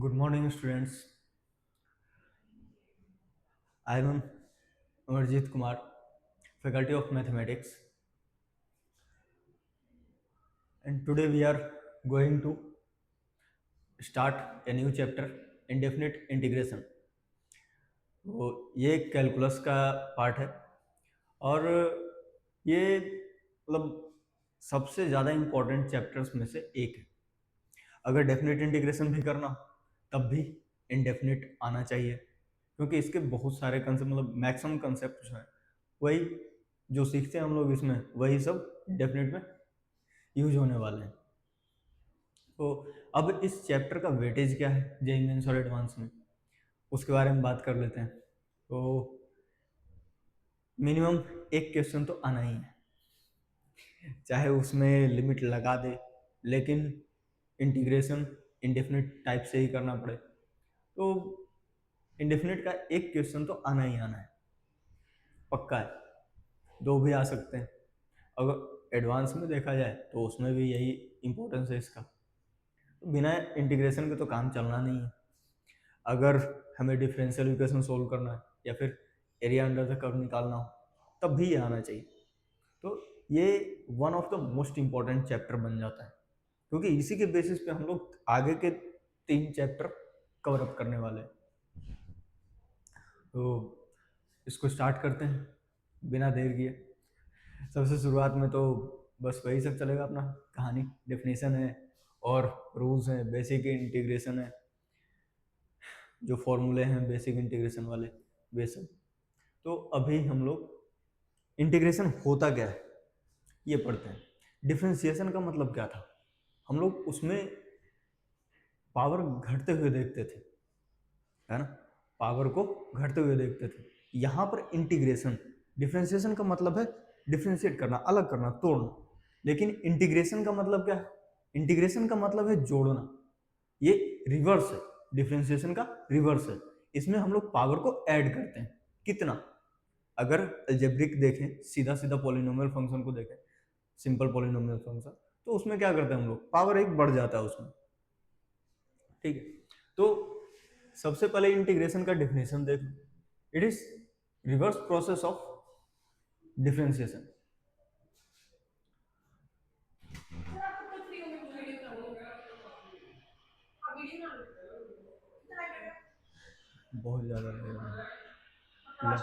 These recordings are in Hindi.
Good morning, students. I am Amarjit Kumar, Faculty of Mathematics, and today we are going to start a new chapter, indefinite integration. तो ये कैलकुलस का पार्ट है और ये मतलब सबसे ज़्यादा इम्पोर्टेंट चैप्टर्स में से एक है। अगर डेफिनेट इंटीग्रेशन भी करना तब भी इनडेफिनिट आना चाहिए, क्योंकि इसके बहुत सारे कंसेप्ट मतलब मैक्सिमम कंसेप्ट जो है वही जो सीखते हैं हम लोग इसमें वही सब डेफिनेट में यूज होने वाले हैं। तो अब इस चैप्टर का वेटेज क्या है जेईई मेंस और एडवांस में, उसके बारे में बात कर लेते हैं। तो मिनिमम एक क्वेश्चन तो आना ही है, चाहे उसमें लिमिट लगा दे, लेकिन इंटीग्रेशन इंडेफिनिट टाइप से ही करना पड़े तो इंडेफिनिट का एक क्वेश्चन तो आना ही आना है, पक्का है। दो भी आ सकते हैं। अगर एडवांस में देखा जाए तो उसमें भी यही इम्पोर्टेंस है इसका। तो बिना इंटीग्रेशन के तो काम चलना नहीं है। अगर हमें डिफरेंशियल इक्वेशन सोल्व करना है या फिर एरिया अंडर द कर्व निकालना हो तब भी ये आना चाहिए। तो ये one of the most important chapter बन जाता है, क्योंकि इसी के बेसिस पे हम लोग आगे के 3 चैप्टर कवर अप करने वाले हैं। तो इसको स्टार्ट करते हैं बिना देर किए। सबसे शुरुआत में तो बस वही सब चलेगा अपना, कहानी, डेफिनेशन है और रूल्स हैं, बेसिक इंटीग्रेशन है, जो फॉर्मूले हैं बेसिक इंटीग्रेशन वाले वे सब। तो अभी हम लोग इंटीग्रेशन होता क्या है ये पढ़ते हैं। डिफरेंशिएशन का मतलब क्या था, हम लोग उसमें पावर घटते हुए देखते थे, है ना, पावर को घटते हुए देखते थे। यहाँ पर इंटीग्रेशन, डिफरेंशिएशन का मतलब है डिफरेंशिएट करना, अलग करना, तोड़ना, लेकिन इंटीग्रेशन का मतलब क्या है? इंटीग्रेशन का मतलब है जोड़ना। ये रिवर्स है, डिफरेंशिएशन का रिवर्स है। इसमें हम लोग पावर को ऐड करते हैं। कितना? अगर अलजेब्रिक देखें, सीधा सीधा पॉलिनोमियल फंक्शन को देखें, सिंपल पॉलिनोमियल फंक्शन, तो उसमें क्या करते हैं हम लोग, पावर एक बढ़ जाता है उसमें, ठीक है। तो सबसे पहले इंटीग्रेशन का डेफिनेशन देख लो, it is reverse process of differentiation. बहुत ज्यादा लग रहा है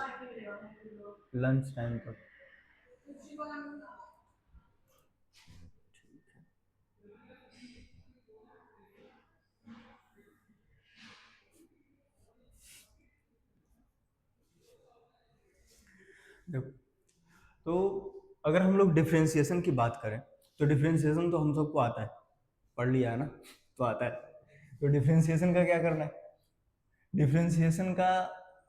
लंच टाइम तक। देखो, तो अगर हम लोग डिफरेंशिएशन की बात करें तो डिफरेंशिएशन तो हम सबको आता है, पढ़ लिया है ना, तो आता है। तो डिफरेंशिएशन का क्या करना है? डिफरेंशिएशन का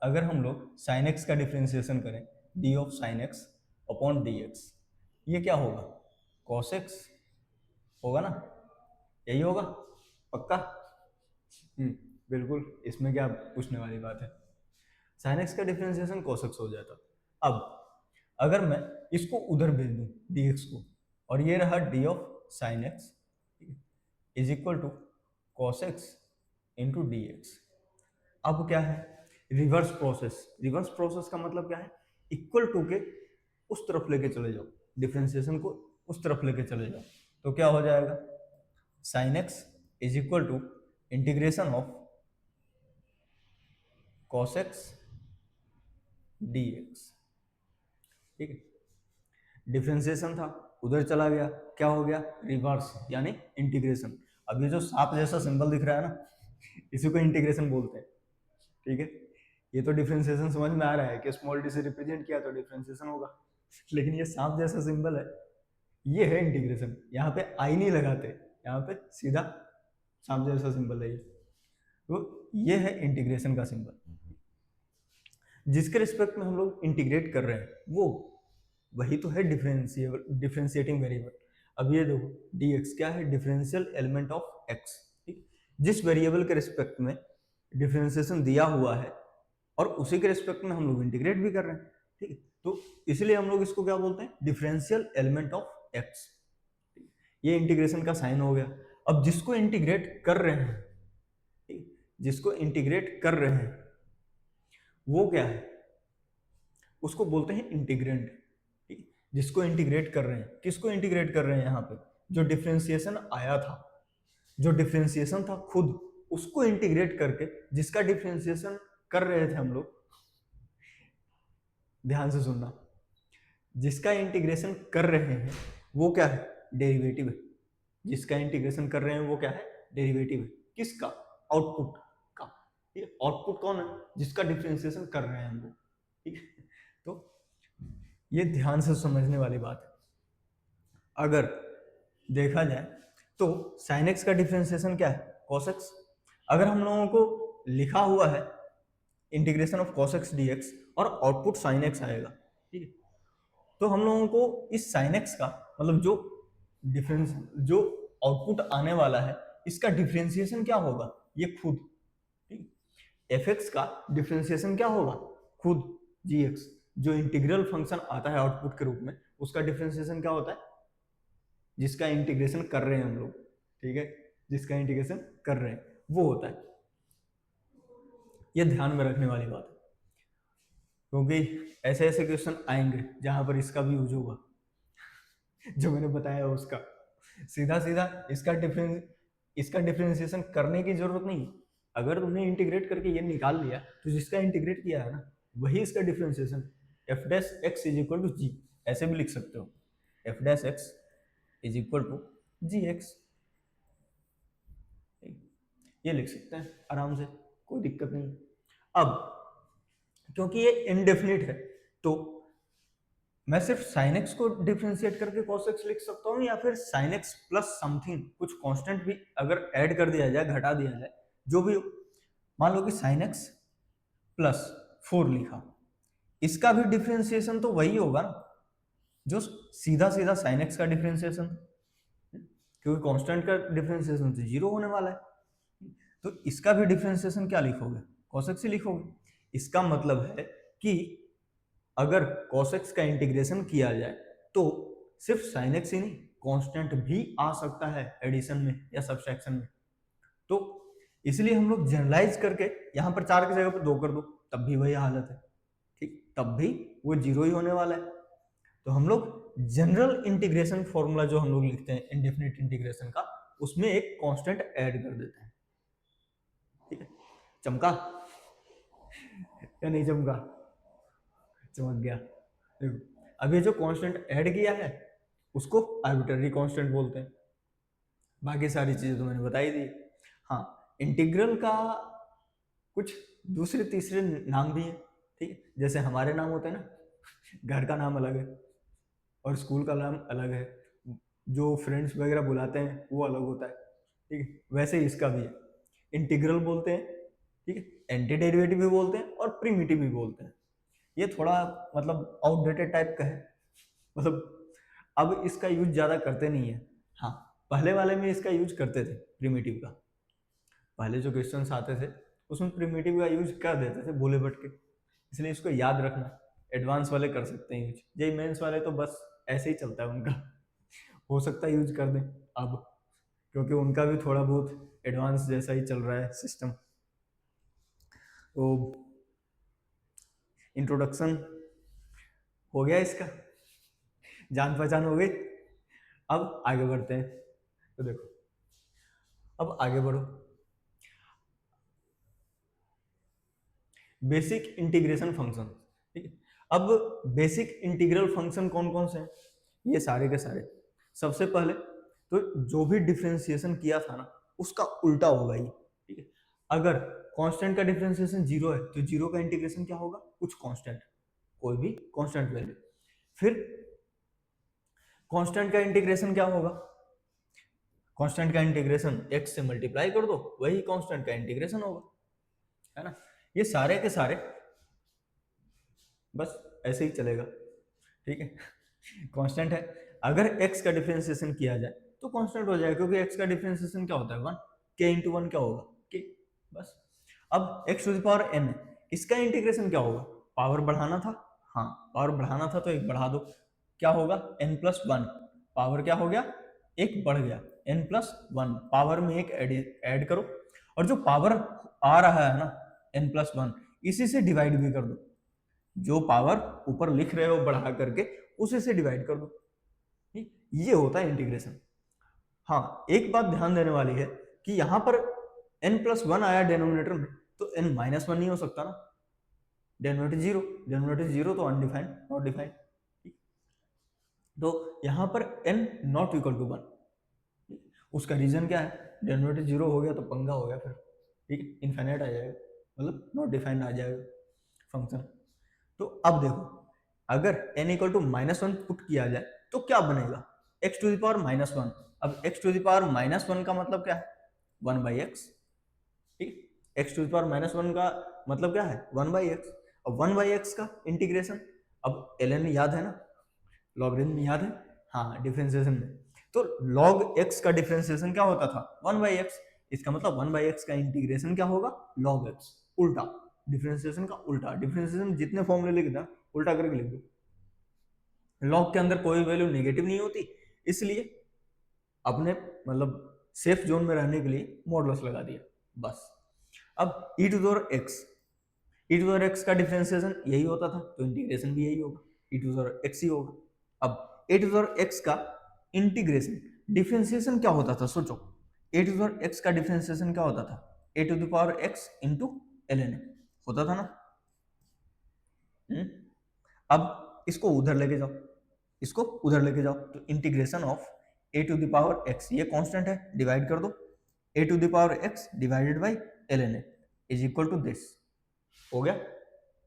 अगर हम लोग साइन एक्स का डिफरेंशिएशन करें, D of sine x upon D x, ये क्या होगा? कॉस एक्स होगा ना, यही होगा, पक्का? बिल्कुल, इसमें क्या पूछने वाली बात है। साइन एक्स का डिफरेंशिएशन cos x हो जाता। अब अगर मैं इसको उधर भेज दूं dx को, और ये रहा d of sine x is equal to cos x into d x. अब क्या है? Reverse process. रिवर्स प्रोसेस का मतलब क्या है? इक्वल टू के उस तरफ लेके चले जाओ, डिफरेंशिएशन को उस तरफ लेके चले जाओ, तो क्या हो जाएगा? Sine x is equal to integration of cos x d x, ठीक है। डिफरेंशिएशन था, उधर चला गया, क्या हो गया? रिवर्स, यानी इंटीग्रेशन। अब ये जो सांप जैसा सिंबल दिख रहा है ना, इसी को इंटीग्रेशन बोलते हैं, ठीक है। ये तो डिफरेंशिएशन समझ में आ रहा है कि स्मॉल डी से रिप्रेजेंट किया तो डिफरेंशिएशन होगा, लेकिन ये सांप जैसा सिंबल है, ये है इंटीग्रेशन। यहाँ पे आई नहीं लगाते, यहाँ पे सीधा सांप जैसा सिंबल है ये, तो ये है इंटीग्रेशन का सिंबल। जिसके रिस्पेक्ट में हम लोग इंटीग्रेट कर रहे हैं वो वही तो है डिफरेंशिएटिंग वेरिएबल। अब ये देखो dx क्या है? डिफरेंशियल एलिमेंट ऑफ x, ठीक। जिस वेरिएबल के रिस्पेक्ट में डिफरेंशिएशन दिया हुआ है और उसी के रिस्पेक्ट में हम लोग इंटीग्रेट भी कर रहे हैं, ठीक है। तो इसलिए हम लोग इसको क्या बोलते हैं? Differential element of x। ये इंटीग्रेशन का साइन हो गया। अब जिसको इंटीग्रेट कर रहे हैं, ठीक, जिसको इंटीग्रेट कर रहे हैं वो क्या है, उसको बोलते हैं इंटीग्रेंड। जिसको इंटीग्रेट कर रहे हैं, किसको इंटीग्रेट कर रहे हैं यहाँ पे, जो डिफरेंशिएशन आया था, जो डिफरेंशिएशन था खुद उसको इंटीग्रेट करके, जिसका डिफरेंशिएशन कर रहे थे हम लोग, ध्यान से सुनना, जिसका इंटीग्रेशन कर रहे हैं वो क्या है, डेरिवेटिव है। जिसका इंटीग्रेशन कर रहे हैं वो क्या है, डेरिवेटिव है। किसका, आउटपुट का। ठीक है, आउटपुट कौन है, जिसका डिफरेंशिएशन कर रहे हैं हम लोग। ठीक है, तो ये ध्यान से समझने वाली बात है। अगर देखा जाए तो sin x का डिफरेंशिएशन क्या है, cos x। अगर हम लोगों को लिखा हुआ है integration of cos x dx और आउटपुट sin x आएगा, ठीक है, तो हम लोगों को इस sin x का मतलब जो आउटपुट आने वाला है इसका डिफरेंशिएशन क्या होगा, ये खुद, ठीक, fx का डिफरेंशिएशन क्या होगा, खुद gx। जो इंटीग्रल फंक्शन आता है आउटपुट के रूप में उसका डिफरेंशिएशन क्या होता है, जिसका इंटीग्रेशन कर रहे हैं हम लोग, ठीक है, जिसका इंटीग्रेशन कर रहे हैं वो होता है। ये ध्यान में रखने वाली बात है, क्योंकि ऐसे ऐसे क्वेश्चन आएंगे जहां पर इसका भी यूज होगा जो मैंने बताया उसका सीधा सीधा इसका डिफरेंशिएशन करने की जरूरत नहीं। अगर तुमने इंटीग्रेट करके ये निकाल लिया तो जिसका इंटीग्रेट किया है ना वही इसका differentiation, f dash x is equal to g, ऐसे भी लिख सकते हो, f dash x is equal to g x, ये लिख सकते हैं आराम से, कोई दिक्कत नहीं। अब क्योंकि ये इनडेफिनिट है तो मैं सिर्फ sin x को डिफरेंशिएट करके cos x लिख सकता हूँ, या फिर sin x प्लस समथिंग कुछ कांस्टेंट भी अगर ऐड कर दिया जाए, घटा दिया जाए, जो भी, मान लो कि sin x प्लस 4 लिखा, इसका भी डिफरेंशिएशन तो वही होगा ना जो सीधा सीधा sin x का डिफरेंशिएशन, क्योंकि कांस्टेंट का डिफरेंशिएशन तो 0 होने वाला है। तो इसका भी डिफरेंशिएशन क्या लिखोगे, cos x ही लिखोगे। इसका मतलब है कि अगर cos x का इंटीग्रेशन किया जाए तो सिर्फ sin x ही नहीं, कांस्टेंट भी आ सकता है एडिशन में या सब्सट्रैक्शन में। तो इसलिए हम लोग जनरलाइज करके यहाँ पर 4 की जगह पर 2 कर दो, तब भी वही हालत है, ठीक, तब भी वो 0 ही होने वाला है। तो हम लोग जनरल इंटीग्रेशन फॉर्मूला जो हम लोग लिखते हैं इंडेफिनिट इंटीग्रेशन का, उसमें एक कांस्टेंट ऐड कर देते हैं, ठीक है। चमका या नहीं चमका, चमक गया। देखो अब ये जो कांस्टेंट ऐड किया है उसको आर्बिट्ररी कांस्टेंट बोलते हैं, बाकी सारी चीजें तो मैंने बताई दी। हाँ, इंटीग्रल का कुछ दूसरे तीसरे नाम भी है, ठीक है, जैसे हमारे नाम होते हैं ना, घर का नाम अलग है और स्कूल का नाम अलग है, जो फ्रेंड्स वगैरह बुलाते हैं वो अलग होता है, ठीक है, वैसे ही इसका भी है। इंटीग्रल बोलते हैं, ठीक है, एंटी डेरिवेटिव भी बोलते हैं और प्रिमिटिव भी बोलते हैं। ये थोड़ा मतलब आउटडेटेड टाइप का है, मतलब अब इसका यूज ज़्यादा करते नहीं है। हाँ, पहले वाले में इसका यूज करते थे, प्रिमिटिव का। पहले जो क्वेश्चंस आते थे उसमें प्रिमिटिव का यूज कर देते थे भोले भटके, इसलिए इसको याद रखना। एडवांस वाले कर सकते हैं यूज, जेई मेंस वाले तो बस ऐसे ही चलता है उनका, हो सकता है यूज कर दें अब, क्योंकि उनका भी थोड़ा बहुत एडवांस जैसा ही चल रहा है सिस्टम। तो इंट्रोडक्शन हो गया इसका, जान पहचान हो गई। अब आगे बढ़ते हैं। तो देखो अब आगे बढ़ो, बेसिक इंटीग्रेशन फंक्शन, ठीक है। अब बेसिक इंटीग्रल फंक्शन कौन कौन से हैं, ये सारे के सारे। सबसे पहले तो जो भी डिफरेंशिएशन किया था ना उसका उल्टा होगा ये, ठीक है। अगर कांस्टेंट का डिफरेंशिएशन 0 है तो 0 का इंटीग्रेशन क्या होगा, कुछ कांस्टेंट, कोई भी कांस्टेंट वैल्यू। फिर कांस्टेंट का इंटीग्रेशन क्या होगा, कांस्टेंट का इंटीग्रेशन x से मल्टीप्लाई कर दो, वही कांस्टेंट का इंटीग्रेशन होगा, है ना। ये सारे के सारे बस ऐसे ही चलेगा, ठीक है। कांस्टेंट है, अगर x का डिफरेंशिएशन किया जाए तो कांस्टेंट हो जाएगा, क्योंकि x का डिफरेंशिएशन क्या होता है 1, k इंटू 1 क्या होगा k, बस। अब x to the power n, इसका इंटीग्रेशन क्या होगा, पावर बढ़ाना था, हाँ पावर बढ़ाना था तो एक बढ़ा दो, क्या होगा n प्लस 1, पावर क्या हो गया, एक बढ़ गया, n प्लस 1, पावर में एक ऐड करो, और जो पावर आ रहा है ना n+1, इसी से डिवाइड भी कर दो, जो पावर ऊपर लिख रहे हो बढ़ा करके उसी से डिवाइड कर दो, ये होता है इंटीग्रेशन। हाँ, एक बात ध्यान देने वाली है कि यहाँ पर n+1 आया डिनोमिनेटर में, तो n-1 नहीं हो सकता ना, डिनोमिनेटर जीरो तो अनडिफाइंड, नॉट डिफाइंड। तो यहाँ पर n नॉट इक्वल टू 1, उसका रीजन क्या है, डिनोमिनेटर जीरो हो गया तो पंगा हो गया फिर, ठीक है, इनफाइनाइट आ जाएगा, मतलब नॉट डिफाइंड आ जाएगा फंक्शन। तो अब देखो, अगर n इक्वल टू -1 पुट किया जाए तो क्या बनेगा, x⁻⁻1। अब x⁻⁻1 का मतलब क्या है, 1/x, ठीक, x⁻⁻1 का मतलब क्या है, 1/x। अब 1/x का इंटीग्रेशन, अब ln याद है ना, लॉगरिथम याद है, हाँ डिफरेंशिएशन में, तो log x का डिफरेंशिएशन क्या होता था, 1/x। इसका मतलब 1/x का इंटीग्रेशन क्या होगा, log x, उल्टा डिफरेंशिएशन का उल्टा, डिफरेंशिएशन जितने फॉर्मूले लिखना उल्टा करके लिख दो। log के अंदर कोई वैल्यू नेगेटिव नहीं होती, इसलिए अपने मतलब सेफ जोन में रहने के लिए मॉडुलस लगा दिया बस। अब e⁻x का डिफरेंशिएशन यही होता था, तो इंटीग्रेशन भी यही होगा, e⁻x ही होगा। अब e⁻x का इंटीग्रेशन डिफरेंशिएशन क्या होता था, सोचो, e⁻x का डिफरेंशिएशन क्या होता था, a⁻x इंटू ln होता था ना। अब इसको उधर लेके जाओ, इसको उधर लेके जाओ, तो इंटीग्रेशन ऑफ a⁻x, ये कांस्टेंट है, डिवाइड कर दो, a⁻x divided by ln is equal to this, हो गया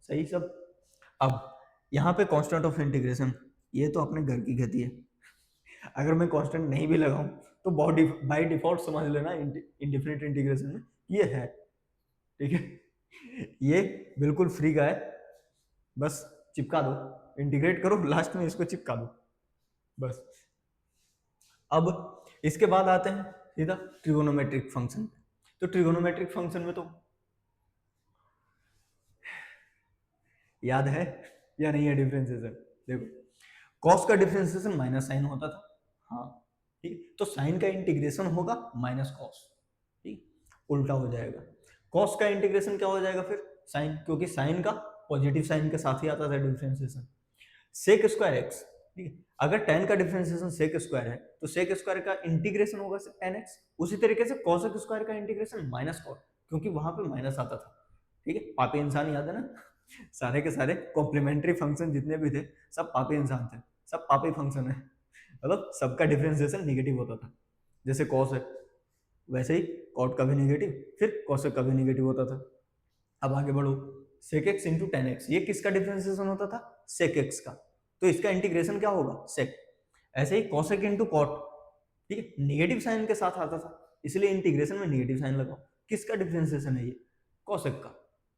सही सब। अब यहाँ पे कांस्टेंट ऑफ इंटीग्रेशन, ये तो अपने घर की गति है, अगर मैं कांस्टेंट नहीं भी लगाऊं तो बाय डिफॉल्ट समझ लेना इंडेफिनिट इंटीग्रेशन में ये है, ठीक है, ये बिल्कुल फ्री का है, बस चिपका दो, इंटीग्रेट करो, लास्ट में इसको चिपका दो बस। अब इसके बाद आते हैं सीधा ट्रिगोनोमेट्रिक फंक्शन। तो ट्रिगोनोमेट्रिक फंक्शन में तो याद है या नहीं है डिफरेंशिएशन, देखो कॉस का डिफरेंशिएशन माइनस साइन होता था, हाँ ठीक, तो साइन का इंटीग्रेशन होगा माइनस कॉस, ठीक, उल्टा हो जाएगा। कॉस का इंटीग्रेशन क्या हो जाएगा फिर, साइन, क्योंकि साइन का पॉजिटिव साइन के साथ ही आता था डिफरेंशिएशन। सेक स्क्वायर एक्स, ठीक है, अगर tan का डिफरेंशिएशन सेक स्क्वायर है तो सेक स्क्वायर का इंटीग्रेशन होगा tan x। उसी तरीके से cosec स्क्वायर का इंटीग्रेशन माइनस कॉस, क्योंकि वहां पे माइनस आता था, ठीक है, पापी इंसान याद है ना, सारे के सारे कॉम्प्लीमेंट्री फंक्शन जितने भी थे सब पापी इंसान थे, सब पापी फंक्शन है, मतलब सबका डिफरेंशिएशन नेगेटिव होता था। जैसे कॉस है वैसे ही कॉट का भी नेगेटिव, फिर कॉसेक का भी नेगेटिव होता था। अब आगे बढ़ो, sec x into tan x, ये किसका डिफरेंशिएशन होता था, सेक एक्स का, तो इसका इंटीग्रेशन क्या होगा, सेक। ऐसे ही कॉसेक इंटू कॉट, ठीक है, नेगेटिव साइन के साथ आता था, इसलिए इंटीग्रेशन में नेगेटिव साइन लगाओ। किसका डिफरेंशिएशन है ये, कॉसेक का,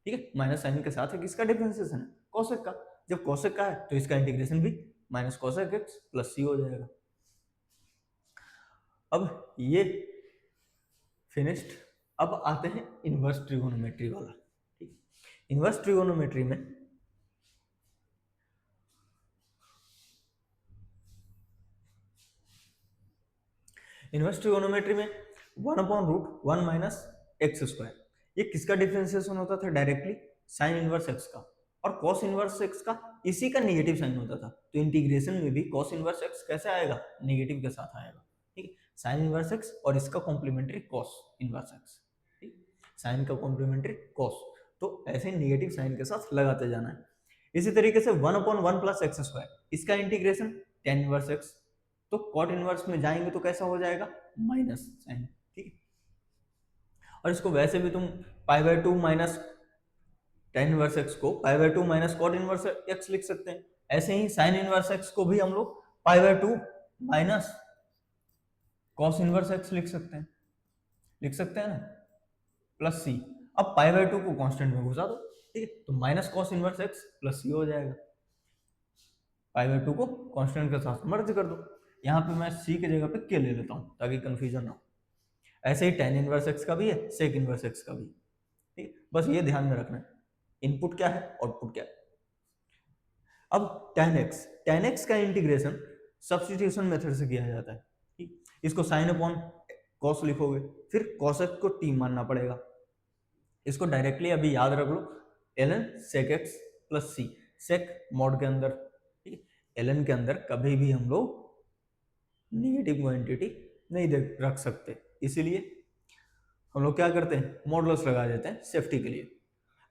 ठीक है, माइनस साइन के साथ है, किसका डिफरेंशिएशन है, कॉसेक का। जब कॉसेक का है तो इसका इंटीग्रेशन भी minus cosec x plus c हो जाएगा। अब ये फिनिश्ड। अब आते हैं इनवर्स ट्रिगोनोमेट्री वाला, ठीक, इनवर्स ट्रिगोनोमेट्री में one upon root one minus x square, ये किसका डिफरेंशिएशन होता था, डायरेक्टली साइन इनवर्स एक्स का, और कॉस इनवर्स एक्स का इसी का नेगेटिव साइन होता था, तो इंटीग्रेशन में भी कॉस इनवर्स एक्स कैसे आएगा, नेगेटिव के साथ आएगा, ठीक, साइन इनवर्स एक्स और इसका कॉम्प्लीमेंट्री कॉस इनवर्स एक्स, ठीक, साइन का कॉम्प्लीमेंट्री कॉस, तो ऐसे नेगेटिव साइन के साथ लगाते जाना है। इसी तरीके से one upon one plus x square, इसका इंटीग्रेशन टेन इनवर्स एक्स, तो कॉट इनवर्स में जाएंगे तो कैसा हो जाएगा, माइनस साइन, ठीक है, और इसको वैसे भी तुम π/2 माइनस टेन इनवर्स एक्स को π/2 माइनस कॉट इनवर्स एक्स लिख सकते हैं। ऐसे ही साइन इनवर्स एक्स को भी हम लोग π/2 माइनस कॉस इनवर्स एक्स लिख सकते हैं ना, प्लस सी। अब π/2 को कांस्टेंट में घुसा दो, ठीक है, तो minus cos inverse x plus c हो जाएगा, π/2 को कांस्टेंट के साथ मर्ज कर दो। यहाँ पे मैं c की जगह पे k ले लेता हूँ ताकि कंफ्यूजन ना हो। ऐसे ही tan इनवर्स x का भी है, sec इनवर्स x का भी, ठीक, बस ये ध्यान में रखना है इनपुट क्या है आउटपुट क्या है। अब tan x का इंटीग्रेशन सब्स्टिट्यूशन मेथड से किया जाता है, ठीक, इसको साइन अपॉन कॉस लिखोगे, फिर cosec को t मानना पड़ेगा, इसको डायरेक्टली अभी याद रख लो, ln sec x प्लस सी, सेक मॉड के अंदर, ठीक है। ln के अंदर कभी भी हम लोग नेगेटिव क्वांटिटी नहीं रख सकते, इसीलिए हम लोग क्या करते हैं, मॉडुलस लगा देते हैं सेफ्टी के लिए,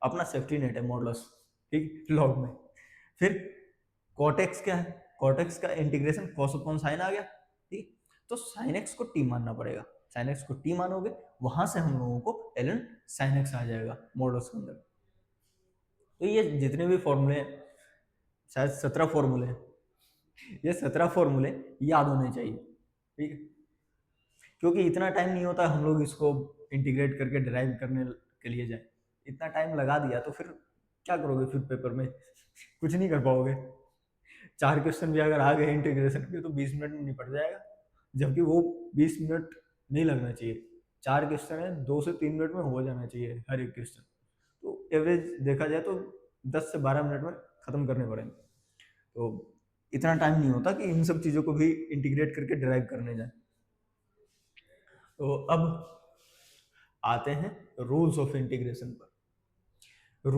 अपना सेफ्टी नेट है मॉडुलस, ठीक, लॉग में। फिर कॉटेक्स क्या है, कॉटेक्स का इंटीग्रेशन कॉस अपॉन साइन आ गया, ठीक, तो साइन एक्स को टी मानना पड़ेगा, साइन एक्स को टी मानोगे, वहां से हम लोगों को ln साइन एक्स आ जाएगा मॉडुलस के अंदर। तो ये जितने भी फॉर्मूले हैं, शायद 17 फॉर्मूले हैं, ये 17 फॉर्मूले याद होने चाहिए, ठीक है, क्योंकि इतना टाइम नहीं होता हम लोग इसको इंटीग्रेट करके डिराइव करने के लिए जाए, इतना टाइम लगा दिया तो फिर क्या करोगे, फिर पेपर में कुछ नहीं कर पाओगे। 4 क्वेश्चन भी अगर आ गए इंटीग्रेशन के तो 20 मिनट में निपट जाएगा, जबकि वो 20 मिनट नहीं लगना चाहिए, 4 क्वेश्चन है 2 से 3 मिनट में हो जाना चाहिए हर एक क्वेश्चन, तो एवरेज देखा जाए तो 10 से 12 मिनट में खत्म करने पड़ेंगे, तो इतना टाइम नहीं होता कि इन सब चीज़ों को भी इंटीग्रेट करके ड्राइव करने जाए। तो अब आते हैं रूल्स ऑफ इंटीग्रेशन पर।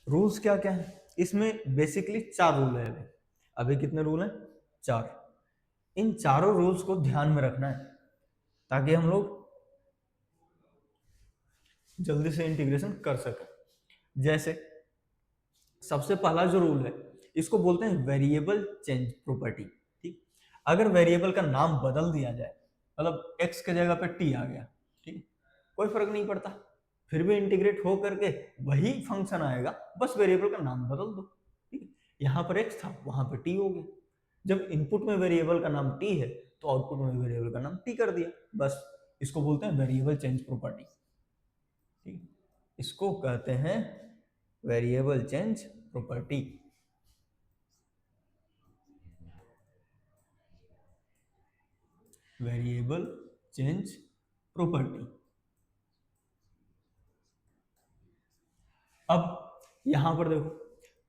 रूल्स क्या क्या है, इसमें बेसिकली 4 रूल है अभी। अभी कितने रूल हैं, 4। इन चारों रूल्स को ध्यान में रखना है ताकि हम लोग जल्दी से इंटीग्रेशन कर सकें। जैसे सबसे पहला जो रूल है इसको बोलते हैं वेरिएबल चेंज प्रॉपर्टी, ठीक। अगर वेरिएबल का नाम बदल दिया जाए, मतलब x के जगह पे t आ गया, ठीक, कोई फर्क नहीं पड़ता, फिर भी इंटीग्रेट हो करके वही फंक्शन आएगा, बस वेरिएबल का नाम बदल दो, ठीक। यहाँ पर x था, वहां पर t हो गया, जब इनपुट में वेरिएबल का नाम t है तो आउटपुट में वेरिएबल का नाम t कर दिया, बस इसको बोलते हैं वेरिएबल चेंज प्रॉपर्टी, ठीक। इसको कहते हैं variable change property. Variable change property. अब यहां पर देखो,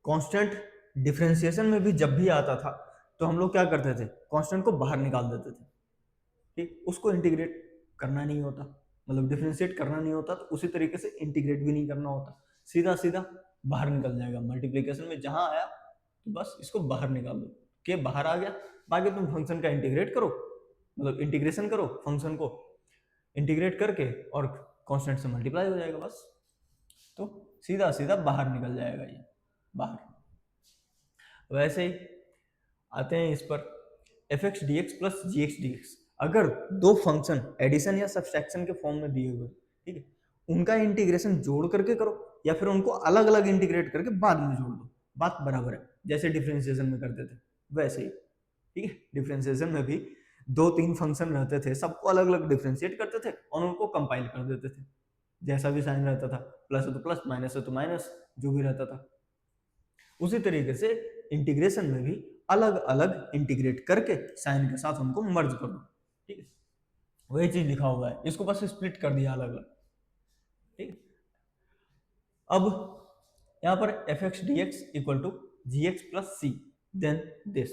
कांस्टेंट डिफरेंशिएशन में भी जब भी आता था तो हम लोग क्या करते थे, कांस्टेंट को बाहर निकाल देते थे, ठीक, उसको इंटीग्रेट करना नहीं होता, मतलब डिफरेंशिएट करना नहीं होता, तो उसी तरीके से इंटीग्रेट भी नहीं करना होता, सीधा सीधा बाहर निकल जाएगा। मल्टीप्लिकेशन में जहां आया तो बस इसको बाहर निकाल दो, के बाहर आ गया, बाकी तुम फंक्शन का इंटीग्रेट करो, मतलब इंटीग्रेशन करो, फंक्शन को इंटीग्रेट करके और कांस्टेंट से मल्टीप्लाई हो जाएगा, बस तो सीधा सीधा बाहर निकल जाएगा ये बाहर। वैसे ही आते हैं इस पर f x d x plus g x d x, अगर दो फंक्शन एडिशन या सब्सट्रैक्शन के फॉर्म में दिए हुए, ठीक है, उनका इंटीग्रेशन जोड़ करके करो या फिर उनको अलग अलग इंटीग्रेट करके बाद में जोड़ दो, बात बराबर है, जैसे डिफरेंशिएशन में करते थे वैसे ही, ठीक है। डिफरेंशिएशन में भी 2-3 फंक्शन रहते थे, सबको अलग अलग डिफरेंशिएट करते थे और उनको कंपाइल कर देते थे, जैसा भी साइन रहता था, प्लस है तो प्लस, माइनस है तो माइनस, जो भी रहता था। उसी तरीके से इंटीग्रेशन में भी अलग अलग इंटीग्रेट करके साइन के साथ उनको मर्ज कर दो, ठीक है, वही चीज लिखा हुआ है, इसको बस स्प्लिट कर दिया अलग अलग, ठीक। अब यहां पर f x d x equal to g x plus c then this,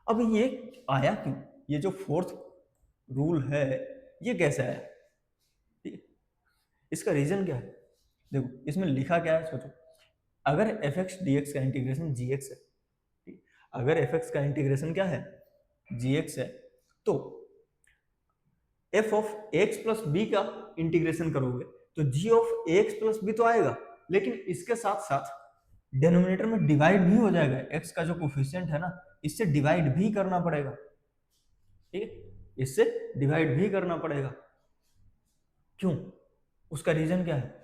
अब ये आया क्यों, ये जो फोर्थ रूल है ये कैसे आया, ठीक है, इसका रीजन क्या है, देखो इसमें लिखा क्या है, सोचो, अगर एफ एक्स डी एक्स का इंटीग्रेशन जी एक्स है, ठीक, अगर एफ एक्स का इंटीग्रेशन क्या है, जी एक्स है, तो f of x plus b का इंटीग्रेशन करोगे तो g of x plus b तो आएगा, लेकिन इसके साथ साथ डिनोमिनेटर में डिवाइड भी हो जाएगा, एक्स का जो कोफिशिएंट है ना, इससे डिवाइड भी करना पड़ेगा, ठीक है, इससे डिवाइड भी करना पड़ेगा, क्यों, उसका रीजन क्या है,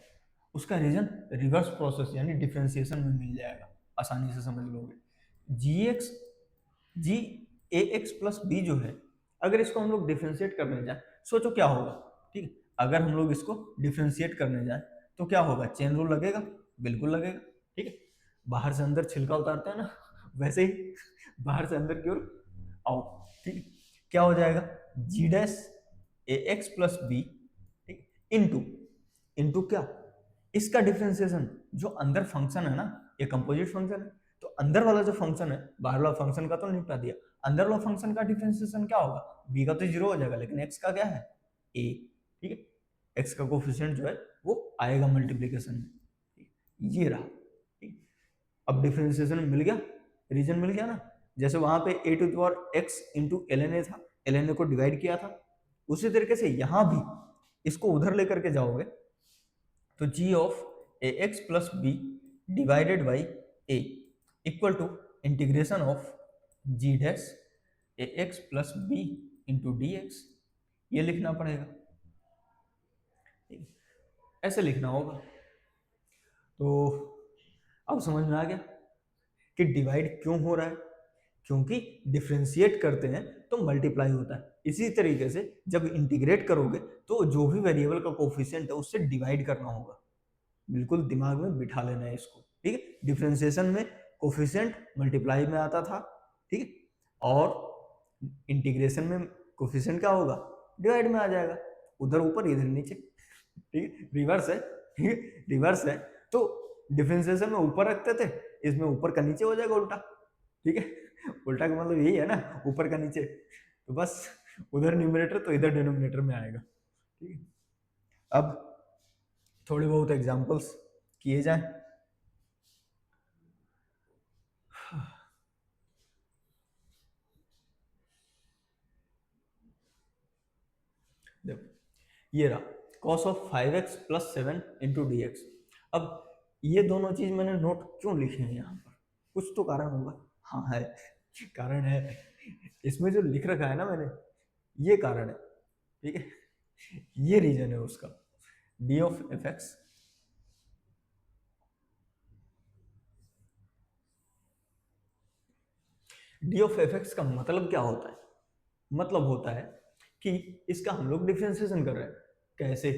उसका रीजन रिवर्स प्रोसेस यानी डिफरेंशिएशन में मिल जाएगा, आसानी से समझ लोगे। जी एक्स जी ए एक्स प्लस बी जो है, अगर इसको हम लोग डिफरेंशिएट करने जाए, सोचो क्या होगा, ठीक है, अगर हम लोग इसको डिफरेंशिएट करने जाए तो क्या होगा, चेन रूल लगेगा, बिल्कुल लगेगा, ठीक है, बाहर से अंदर छिलका उतारते हैं ना, वैसे ही बाहर से अंदर की ओर आओ, ठीक, क्या हो जाएगा, जी dash a x plus B, ठीक, इंटू इंटू क्या, इसका डिफरेंशिएशन, जो अंदर फंक्शन है ना, ये कंपोजिट फंक्शन है, तो अंदर वाला जो फंक्शन है, बाहर वाला फंक्शन का तो निपटा दिया, अंदर वाला फंक्शन का डिफरेंशिएशन क्या होगा, बी का तो 0 हो जाएगा, लेकिन एक्स का क्या है, ए, ठीक है, एक्स का कोफिशिएंट जो है वो आएगा मल्टीप्लीकेशन में, ये रहा। अब डिफरेंशिएशन मिल गया, रीजन मिल गया ना। जैसे वहां पे a to power x into l n a था, एल एन ए को डिवाइड किया था, उसी तरीके से यहां भी इसको उधर लेकर के जाओगे तो g of a x plus b divided by a equal to integration of g dash a x plus b into d x, ये लिखना पड़ेगा, ऐसे लिखना होगा। तो अब समझ में आ गया कि डिवाइड क्यों हो रहा है, क्योंकि डिफ्रेंशिएट करते हैं तो मल्टीप्लाई होता है। इसी तरीके से जब इंटीग्रेट करोगे तो जो भी वेरिएबल का कोफिशिएंट है उससे डिवाइड करना होगा। बिल्कुल दिमाग में बिठा लेना है इसको, ठीक है। डिफरेंशिएशन में कोफिशिएंट मल्टीप्लाई में आता था, ठीक है, और इंटीग्रेशन में कोफिशिएंट क्या होगा, डिवाइड में आ जाएगा, उधर ऊपर इधर नीचे, ठीक है, रिवर्स है, ठीक है, रिवर्स है। तो डिफरेंशिएशन में ऊपर रखते थे, इसमें ऊपर का नीचे हो जाएगा उल्टा, ठीक है। उल्टा का मतलब यही है ना, ऊपर का नीचे, तो बस उधर न्यूमरेटर तो इधर डिनोमिनेटर में आएगा, ठीक है। अब थोड़े बहुत एग्जांपल्स किए जाएं। देखो ये रहा cos of 5x plus 7 into d x. अब ये दोनों चीज मैंने नोट क्यों लिखे हैं यहाँ पर, कुछ तो कारण होगा। हाँ है, कारण है, इसमें जो लिख रखा है ना मैंने, ये कारण है, ठीक है, ये रीजन है उसका। D of F x D of F x का मतलब क्या होता है, मतलब होता है कि इसका हम लोग डिफरेंशिएशन कर रहे हैं। कैसे,